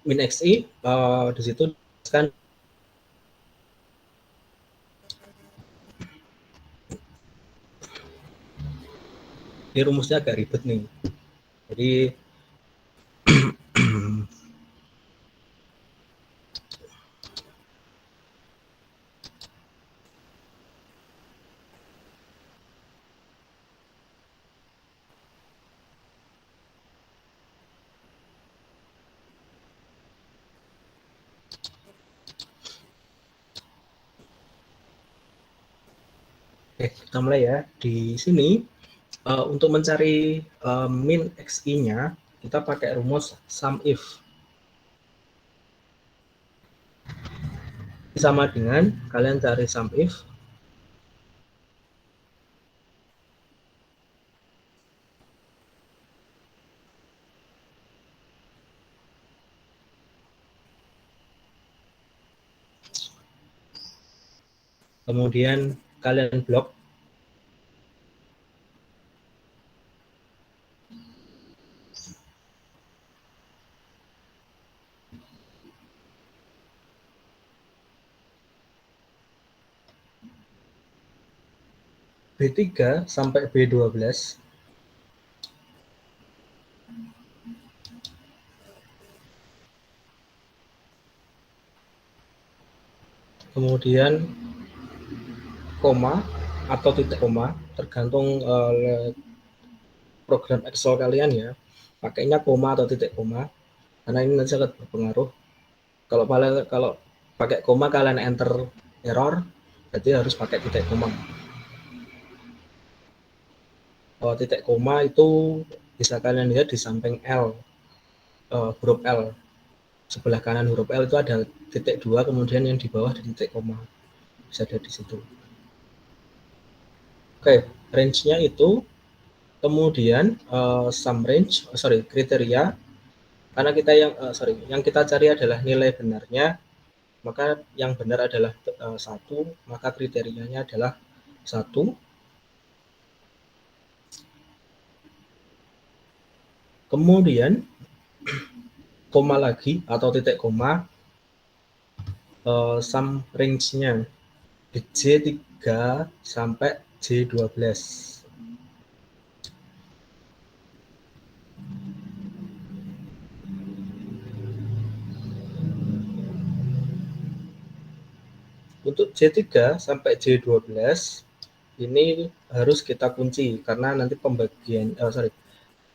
Min XI di situ kan ini rumusnya agak ribet nih. Jadi kita mulai ya. Di sini untuk mencari min XI-nya kita pakai rumus sum if. Sama dengan kalian cari sum if kemudian kalian blok B3 sampai B12. Kemudian koma atau titik koma, tergantung program Excel kalian ya. Pakainya koma atau titik koma, karena ini nanti sangat berpengaruh. Kalau pakai koma kalian enter error, berarti harus pakai titik koma. Titik koma itu bisa kalian lihat di samping L, huruf L. Sebelah kanan huruf L itu ada titik 2, kemudian yang di bawah ada titik koma. Bisa ada di situ. Oke, range-nya itu, kemudian sum range, kriteria. Karena kita yang kita cari adalah nilai benarnya, maka yang benar adalah 1, maka kriterianya adalah 1. Kemudian koma lagi atau titik koma, sum range-nya di J3 sampai J12. Untuk J3 sampai J12 ini harus kita kunci karena nanti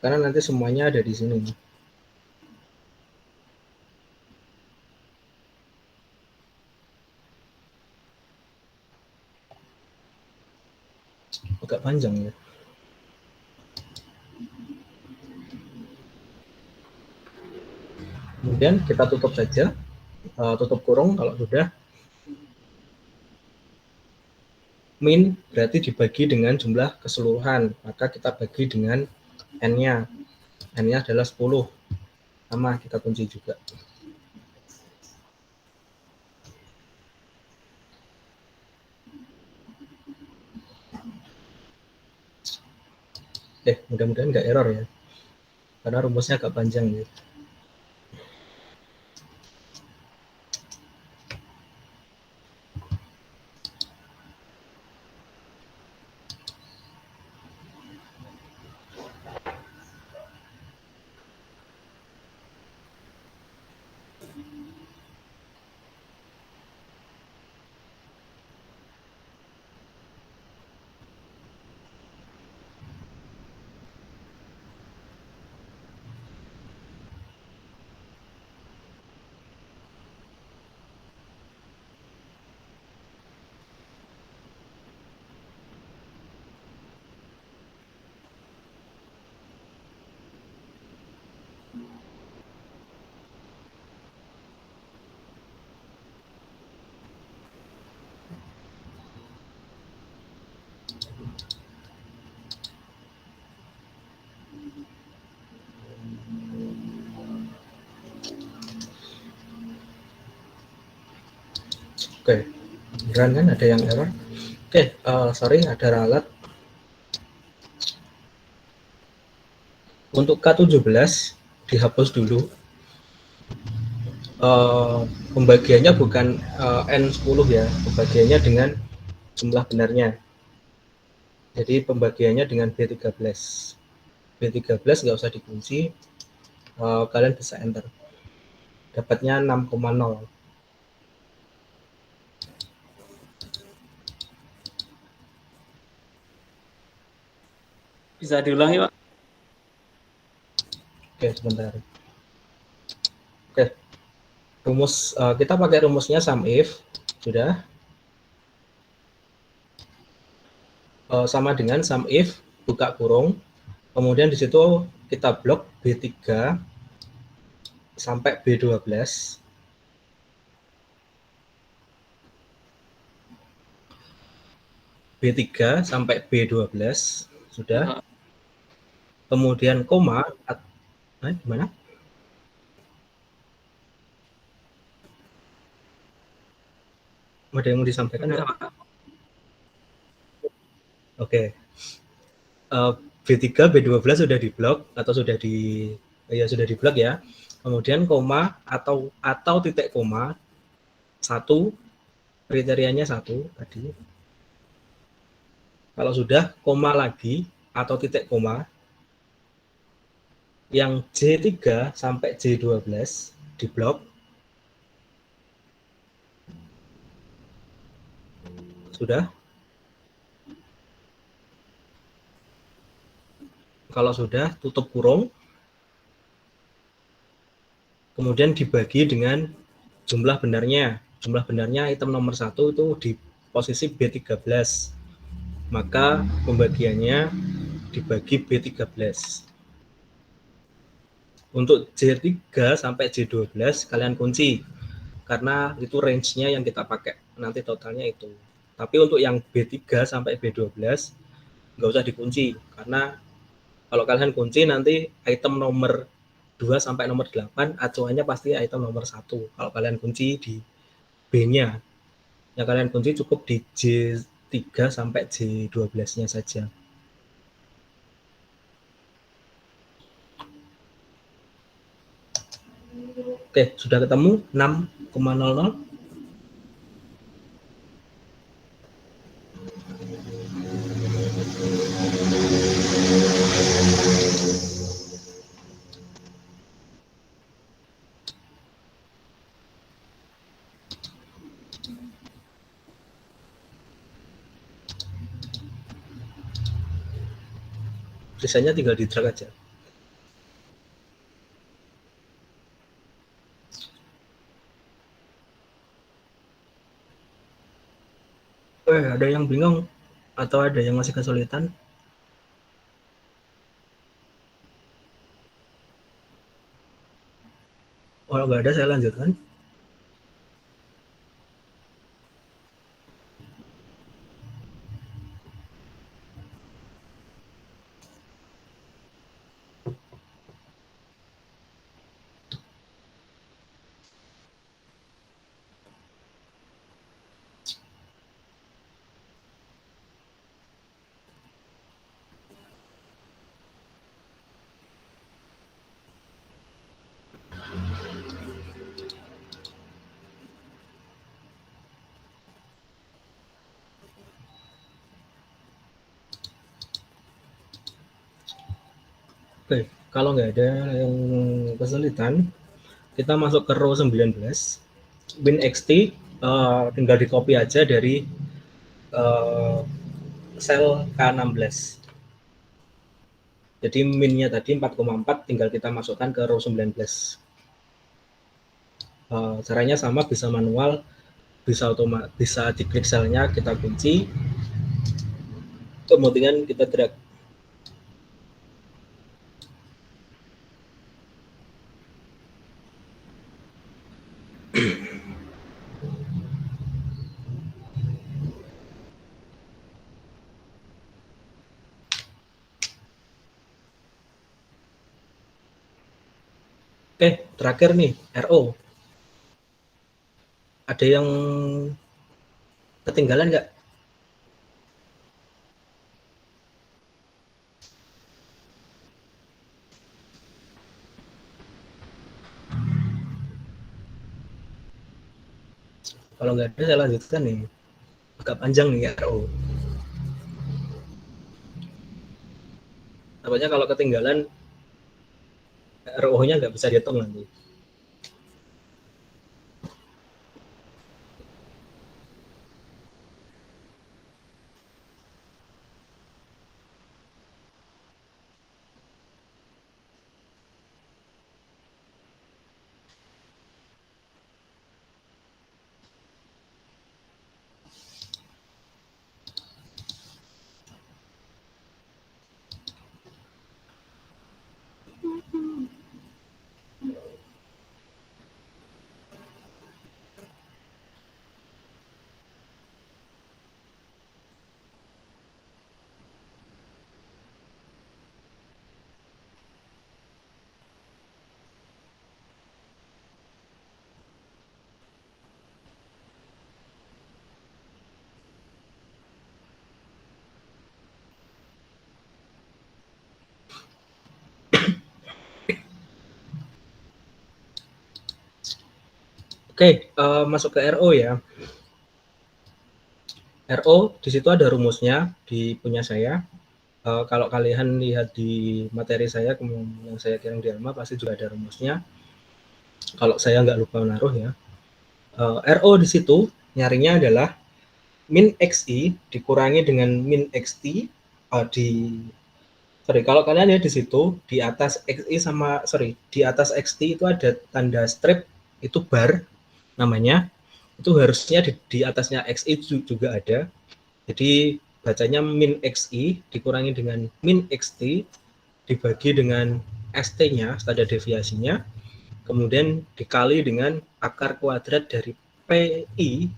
karena nanti semuanya ada di sini. Agak panjang ya. Kemudian kita tutup saja, tutup kurung kalau sudah. Min berarti dibagi dengan jumlah keseluruhan, maka kita bagi dengan N-nya. N-nya adalah 10. Sama kita kunci juga. Mudah-mudahan nggak error ya, karena rumusnya agak panjang gitu. Oke, beneran kan ada yang error? Oke, sorry, ada ralat. Untuk K17 dihapus dulu. Pembagiannya bukan N10 ya, pembagiannya dengan jumlah benarnya. Jadi pembagiannya dengan B13. B13 nggak usah dikunci, kalian bisa enter. Dapatnya 6,0. Bisa diulangi, Pak? Oke, sebentar. Oke, rumus kita pakai rumusnya sum if, sudah. Sama dengan sum if buka kurung, kemudian di situ kita blok B3 sampai B12. B3 sampai B12 sudah. Kemudian koma, gimana? Ada yang mau disampaikan? Udah, Pak. Oke. B3, B12 sudah diblok atau sudah diblok ya. Kemudian koma atau titik koma 1, kriterianya 1 tadi. Kalau sudah koma lagi atau titik koma, yang J3 sampai J12 diblok. Sudah? Kalau sudah, tutup kurung. Kemudian dibagi dengan jumlah benarnya. Jumlah benarnya item nomor 1 itu di posisi B13. Maka pembagiannya dibagi B13. Untuk J3 sampai J12 kalian kunci, karena itu range-nya yang kita pakai. Nanti totalnya itu. Tapi untuk yang B3 sampai B12 nggak usah dikunci, karena kalau kalian kunci nanti item nomor 2 sampai nomor 8 acuannya pasti item nomor 1. Kalau kalian kunci di B-nya, yang kalian kunci cukup di J3 sampai J12-nya saja. Oke, sudah ketemu 6,00. Sisanya tinggal di drag aja. Ada yang bingung atau ada yang masih kesulitan? Kalau nggak ada, saya lanjutkan. Oke, kalau nggak ada yang kesulitan, kita masuk ke row 19. Min XT tinggal di copy aja dari sel K16. Jadi minnya tadi 4,4 tinggal kita masukkan ke row 19. Caranya sama, bisa manual, bisa diklik selnya, kita kunci, kemudian kita drag. Oke, terakhir nih, RO. Ada yang ketinggalan nggak? Kalau nggak ada, saya lanjutkan nih. Agak panjang nih RO. Tampaknya kalau ketinggalan, RO-nya nggak bisa dihitung nanti. Oke, masuk ke RO ya. RO di situ ada rumusnya di punya saya. Kalau kalian lihat di materi saya yang saya kirim di Alma, pasti juga ada rumusnya. Kalau saya nggak lupa naruh ya. RO di situ nyarinya adalah min XI dikurangi dengan min XT kalau kalian lihat di situ di atas XI di atas XT itu ada tanda strip, itu bar namanya. Itu harusnya di atasnya XI juga ada. Jadi bacanya min XI dikurangi dengan min XT dibagi dengan ST-nya, standar deviasinya, kemudian dikali dengan akar kuadrat dari PI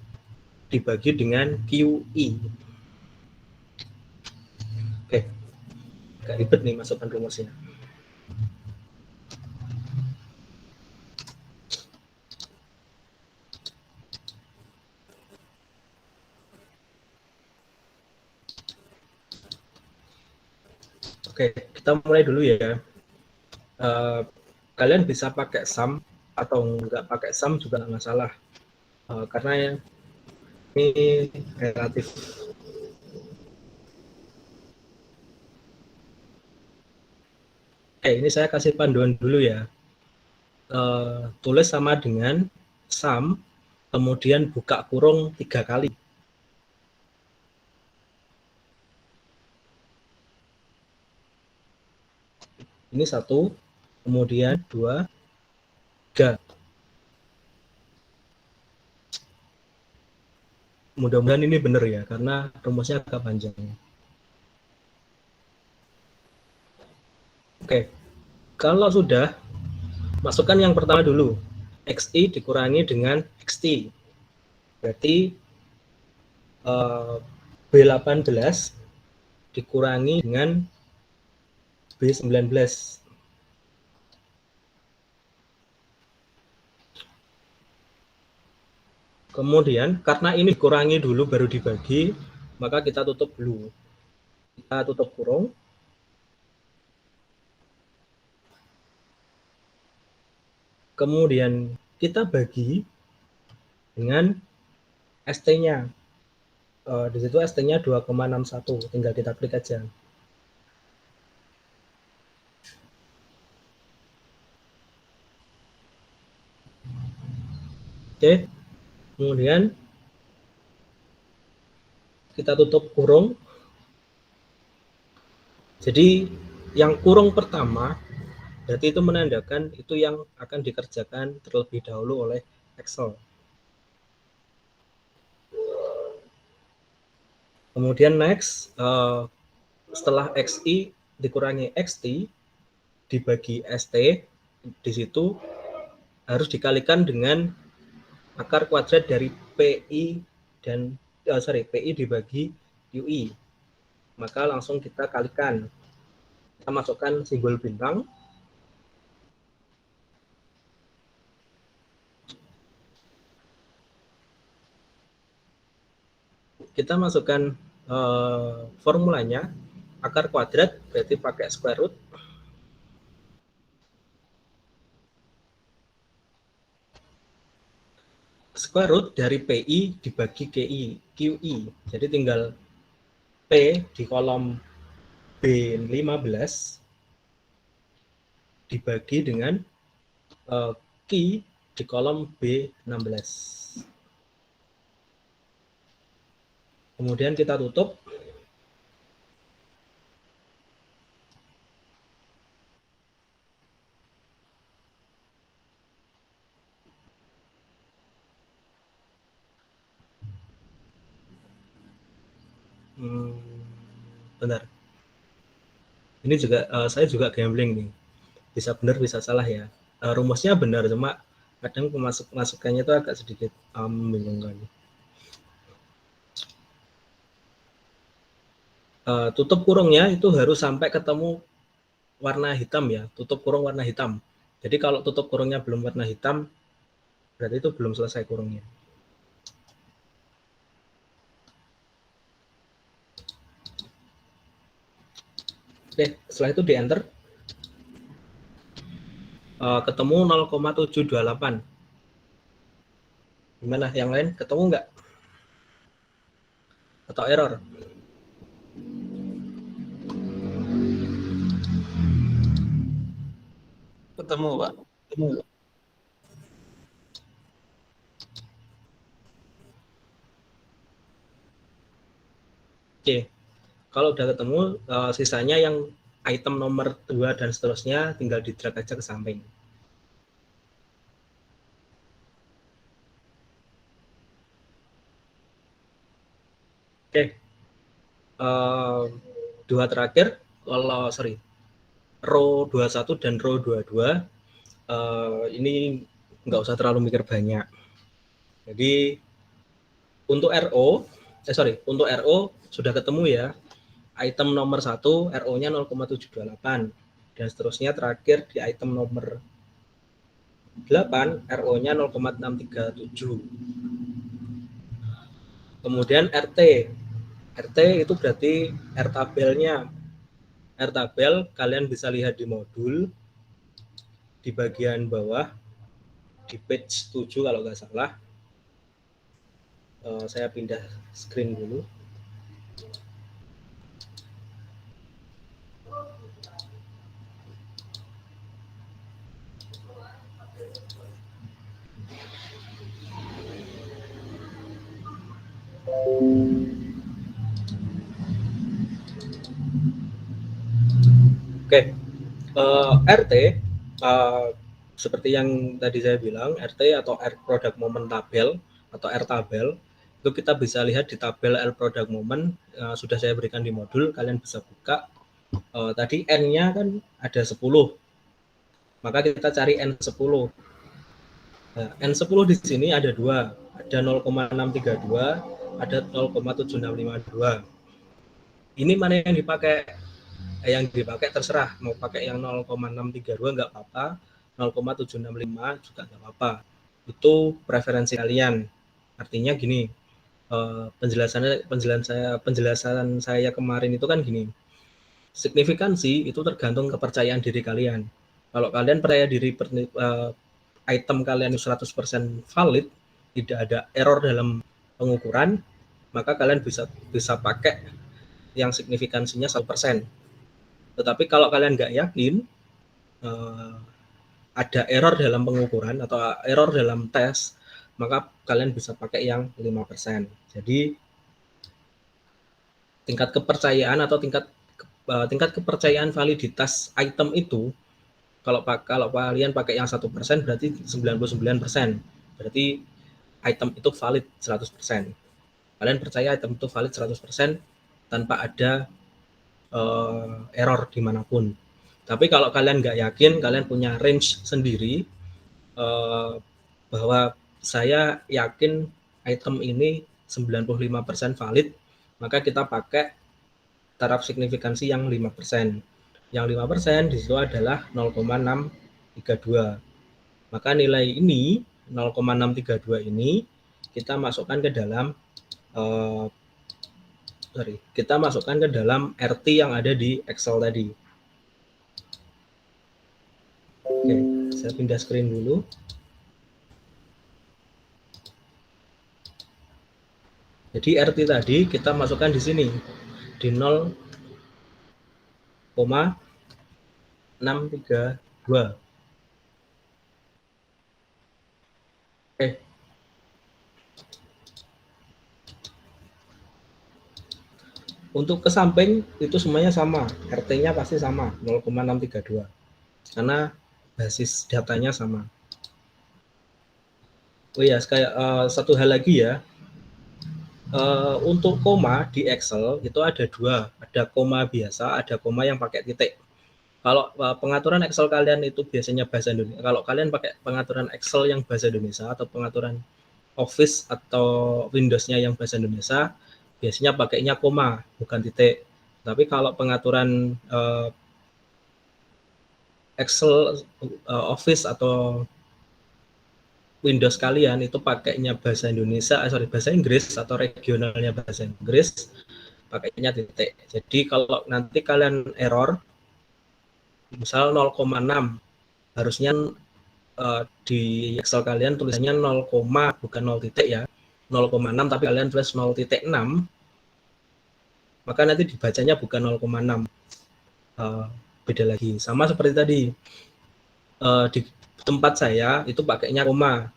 dibagi dengan QI. Oke, agak ribet nih masukkan rumusnya. Oke, kita mulai dulu ya. Kalian bisa pakai sum atau nggak pakai sum juga nggak masalah, karena ini relatif. Ini saya kasih panduan dulu ya. Tulis sama dengan sum, kemudian buka kurung 3 kali. Ini 1, kemudian 2, 3. Mudah-mudahan ini benar ya, karena rumusnya agak panjang. Oke, kalau sudah, masukkan yang pertama dulu. XI dikurangi dengan XT. Berarti B18 dikurangi dengan B19. Kemudian karena ini dikurangi dulu baru dibagi, maka kita tutup dulu. Kita tutup kurung. Kemudian kita bagi dengan ST-nya. Di situ ST-nya 2,61, tinggal kita klik aja. Oke, kemudian kita tutup kurung. Jadi yang kurung pertama berarti itu menandakan itu yang akan dikerjakan terlebih dahulu oleh Excel. Kemudian next, setelah XI dikurangi XT dibagi ST, di situ harus dikalikan dengan akar kuadrat dari PI dan PI dibagi UI. Maka langsung kita kalikan. Kita masukkan simbol bintang. Kita masukkan formulanya, akar kuadrat berarti pakai square root. Square root dari PI dibagi QI. Jadi tinggal P di kolom B15 dibagi dengan Q di kolom B16. Kemudian kita tutup. Benar. Ini juga saya juga gambling nih. Bisa benar bisa salah ya. Rumusnya benar, cuma kadang masukannya itu agak sedikit membingungkan. Tutup kurungnya itu harus sampai ketemu warna hitam ya, tutup kurung warna hitam. Jadi kalau tutup kurungnya belum warna hitam, berarti itu belum selesai kurungnya. Oke, setelah itu di enter. Ketemu 0,728. Gimana, yang lain ketemu nggak? Atau error? Ketemu, Pak. Oke, kalau udah ketemu, sisanya yang item nomor 2 dan seterusnya tinggal di drag aja ke samping. Oke, dua terakhir, kalau row 21 dan row 22 ini nggak usah terlalu mikir banyak. Jadi untuk untuk RO sudah ketemu ya. Item nomor 1 RO-nya 0,728 dan seterusnya terakhir di item nomor 8 RO-nya 0,637. Kemudian RT itu berarti R tabelnya. R tabel kalian bisa lihat di modul di bagian bawah di page 7 kalau nggak salah. Saya pindah screen dulu. Oke, RT seperti yang tadi saya bilang, RT atau R Product Moment Tabel atau R Tabel itu kita bisa lihat di tabel R Product Moment, sudah saya berikan di modul, kalian bisa buka. Tadi N-nya kan ada 10, maka kita cari N10. Nah, N10 di sini ada 2, ada 0,632, ada 0,7652. Ini mana yang dipakai? Yang dipakai terserah, mau pakai yang 0,632 nggak apa-apa, 0,765 juga nggak apa-apa. Itu preferensi kalian. Artinya gini, penjelasan saya kemarin itu kan gini, signifikansi itu tergantung kepercayaan diri kalian. Kalau kalian percaya diri item kalian 100% valid, tidak ada error dalam pengukuran, maka kalian bisa pakai yang signifikansinya 1%. Tetapi kalau kalian nggak yakin ada error dalam pengukuran atau error dalam tes, maka kalian bisa pakai yang 5%. Jadi tingkat kepercayaan atau tingkat kepercayaan validitas item itu, kalau kalian pakai yang 1% berarti 99%. Berarti item itu valid 100%. Kalian percaya item itu valid 100% tanpa ada error dimanapun. Tapi kalau kalian nggak yakin, kalian punya range sendiri bahwa saya yakin item ini 95% valid, maka kita pakai taraf signifikansi yang 5%. Yang 5% di situ adalah 0,632. Maka nilai ini 0,632 ini kita masukkan ke dalam RT yang ada di Excel tadi. Oke, saya pindah screen dulu. Jadi RT tadi kita masukkan di sini di 0,632. Oke. Untuk ke samping itu semuanya sama, RT-nya pasti sama, 0,632. Karena basis datanya sama. Oh ya, satu hal lagi ya. Untuk koma di Excel itu ada dua, ada koma biasa, ada koma yang pakai titik. Kalau pengaturan Excel kalian itu biasanya bahasa Indonesia, kalau kalian pakai pengaturan Excel yang bahasa Indonesia atau pengaturan Office atau Windows-nya yang bahasa Indonesia, biasanya pakainya koma, bukan titik. Tapi kalau pengaturan Excel, Office atau Windows kalian itu pakainya bahasa Indonesia, bahasa Inggris atau regionalnya bahasa Inggris, pakainya titik. Jadi kalau nanti kalian error, misal 0,6, harusnya di Excel kalian tulisannya 0, bukan 0 titik ya, 0,6 tapi kalian tulis 0,6, maka nanti dibacanya bukan 0,6, beda lagi. Sama seperti tadi, di tempat saya itu pakainya koma.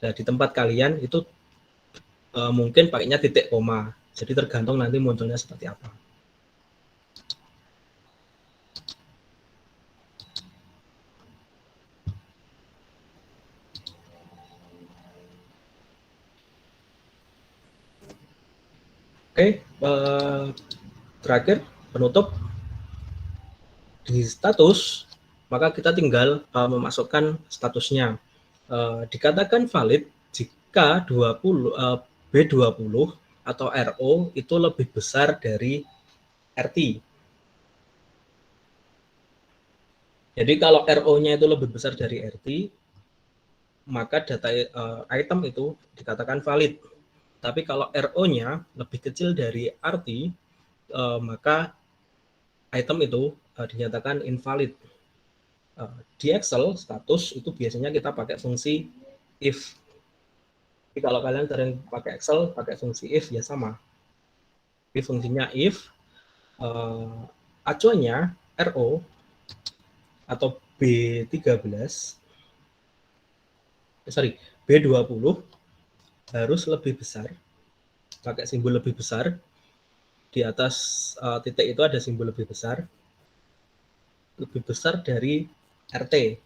Nah, di tempat kalian itu mungkin pakainya titik koma. Jadi tergantung nanti munculnya seperti apa. Oke, terakhir penutup di status, maka kita tinggal memasukkan statusnya. Dikatakan valid jika B20 atau RO itu lebih besar dari RT. Jadi kalau RO-nya itu lebih besar dari RT, maka data item itu dikatakan valid. Tapi kalau RO-nya lebih kecil dari RT, maka item itu dinyatakan invalid. Di Excel, status itu biasanya kita pakai fungsi if. Jadi kalau kalian sering pakai Excel, pakai fungsi if ya sama. Jadi fungsinya if, acuannya RO atau B20 harus lebih besar, pakai simbol lebih besar, di atas titik itu ada simbol lebih besar dari RT,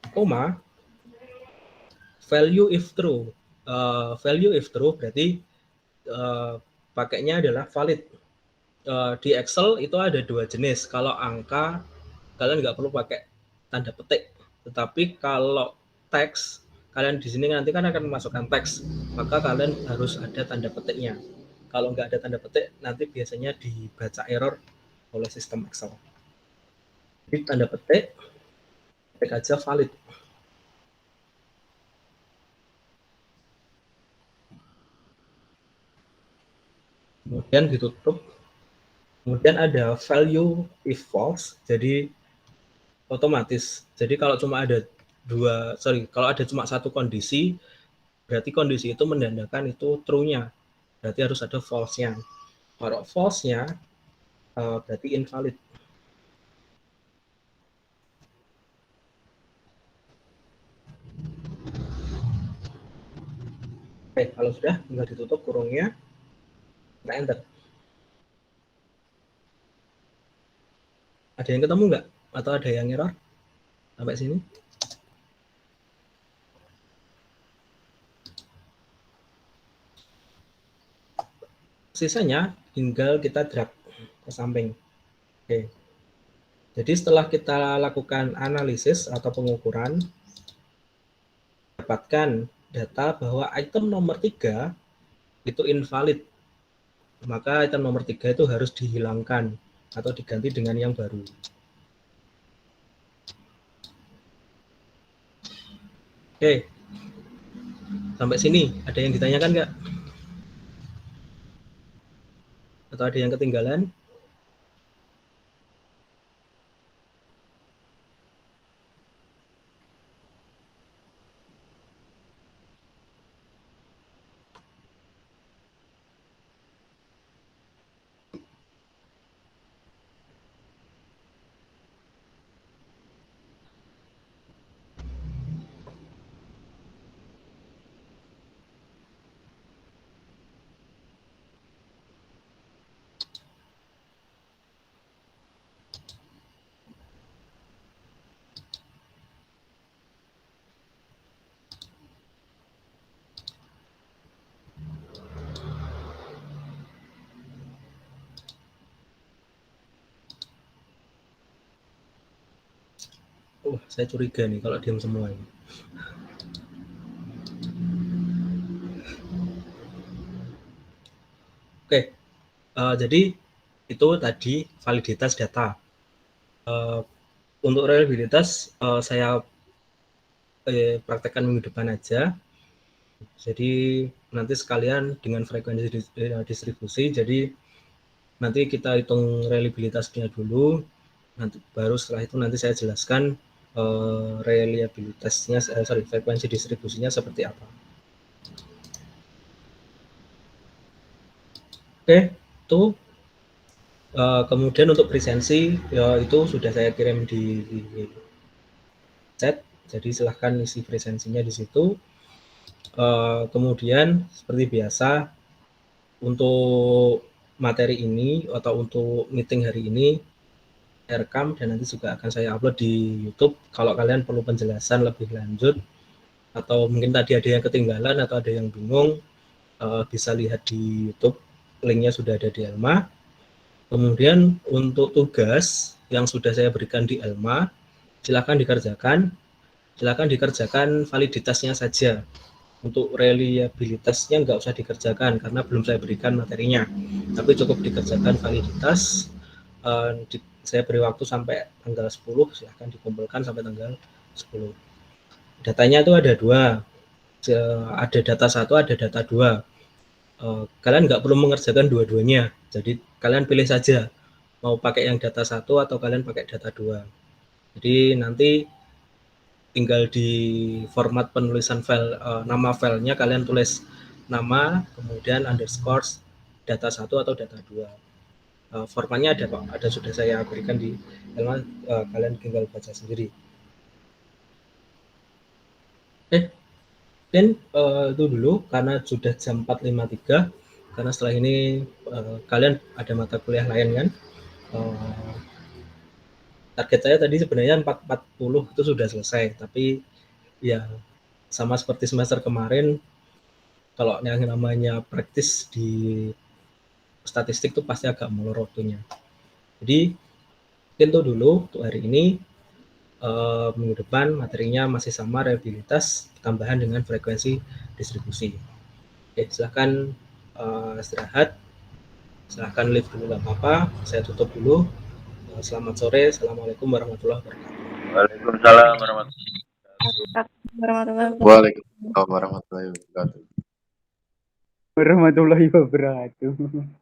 koma, value if true. Value if true berarti pakainya adalah valid. Di Excel itu ada dua jenis. Kalau angka, kalian nggak perlu pakai tanda petik. Tetapi kalau teks, kalian di sini nanti kan akan memasukkan teks, maka kalian harus ada tanda petiknya. Kalau nggak ada tanda petik, nanti biasanya dibaca error oleh sistem Excel. Jadi tanda petik, ketik aja valid. Kemudian ditutup. Kemudian ada value if false, jadi otomatis. Jadi kalau cuma ada kalau ada cuma satu kondisi, berarti kondisi itu menandakan itu true-nya. Berarti harus ada false-nya. Kalau false-nya berarti invalid. Oke, kalau sudah tinggal ditutup kurungnya, kita enter. Ada yang ketemu nggak? Atau ada yang error sampai sini? Sisanya tinggal kita drag ke samping. Oke. Jadi setelah kita lakukan analisis atau pengukuran, dapatkan data bahwa item nomor 3 itu invalid. Maka item nomor 3 itu harus dihilangkan atau diganti dengan yang baru. Oke. Sampai sini ada yang ditanyakan nggak? Atau ada yang ketinggalan? Saya curiga nih kalau diam semua ini. Oke, jadi itu tadi validitas data. Untuk reliabilitas saya praktekkan minggu depan aja. Jadi nanti sekalian dengan frekuensi distribusi. Jadi nanti kita hitung reliabilitasnya dulu. Nanti baru setelah itu nanti saya jelaskan reliabilitasnya, frekuensi distribusinya seperti apa. Oke, itu kemudian untuk presensi ya itu sudah saya kirim di chat, jadi silahkan isi presensinya di situ. Kemudian seperti biasa untuk materi ini atau untuk meeting hari ini saya rekam dan nanti juga akan saya upload di YouTube. Kalau kalian perlu penjelasan lebih lanjut atau mungkin tadi ada yang ketinggalan atau ada yang bingung, bisa lihat di YouTube, linknya sudah ada di Elma. Kemudian untuk tugas yang sudah saya berikan di Elma, silakan dikerjakan validitasnya saja. Untuk reliabilitasnya nggak usah dikerjakan karena belum saya berikan materinya, tapi cukup dikerjakan validitas. Saya beri waktu sampai tanggal 10, silahkan dikumpulkan sampai tanggal 10. Datanya itu ada 2, ada data 1, ada data 2. Kalian nggak perlu mengerjakan dua-duanya, jadi kalian pilih saja mau pakai yang data 1 atau kalian pakai data 2. Jadi nanti tinggal di format penulisan file, nama filenya kalian tulis nama, kemudian underscore data 1 atau data 2. Formatnya ada Pak, ada sudah saya berikan di Elma, kalian tinggal baca sendiri. Dan itu dulu karena sudah jam 4.53, karena setelah ini kalian ada mata kuliah lain kan. Target saya tadi sebenarnya 4.40 itu sudah selesai, tapi ya sama seperti semester kemarin, kalau yang namanya praktis di statistik itu pasti agak molor waktunya. Jadi itu dulu untuk hari ini. Minggu depan materinya masih sama, reliabilitas tambahan dengan frekuensi distribusi. Oke, silahkan istirahat, silahkan live dulu, nggak apa-apa. Saya tutup dulu. Selamat sore, assalamualaikum warahmatullahi wabarakatuh. Waalaikumsalam warahmatullahi wabarakatuh. Waalaikumsalam warahmatullahi wabarakatuh. Warahmatullahi wabarakatuh.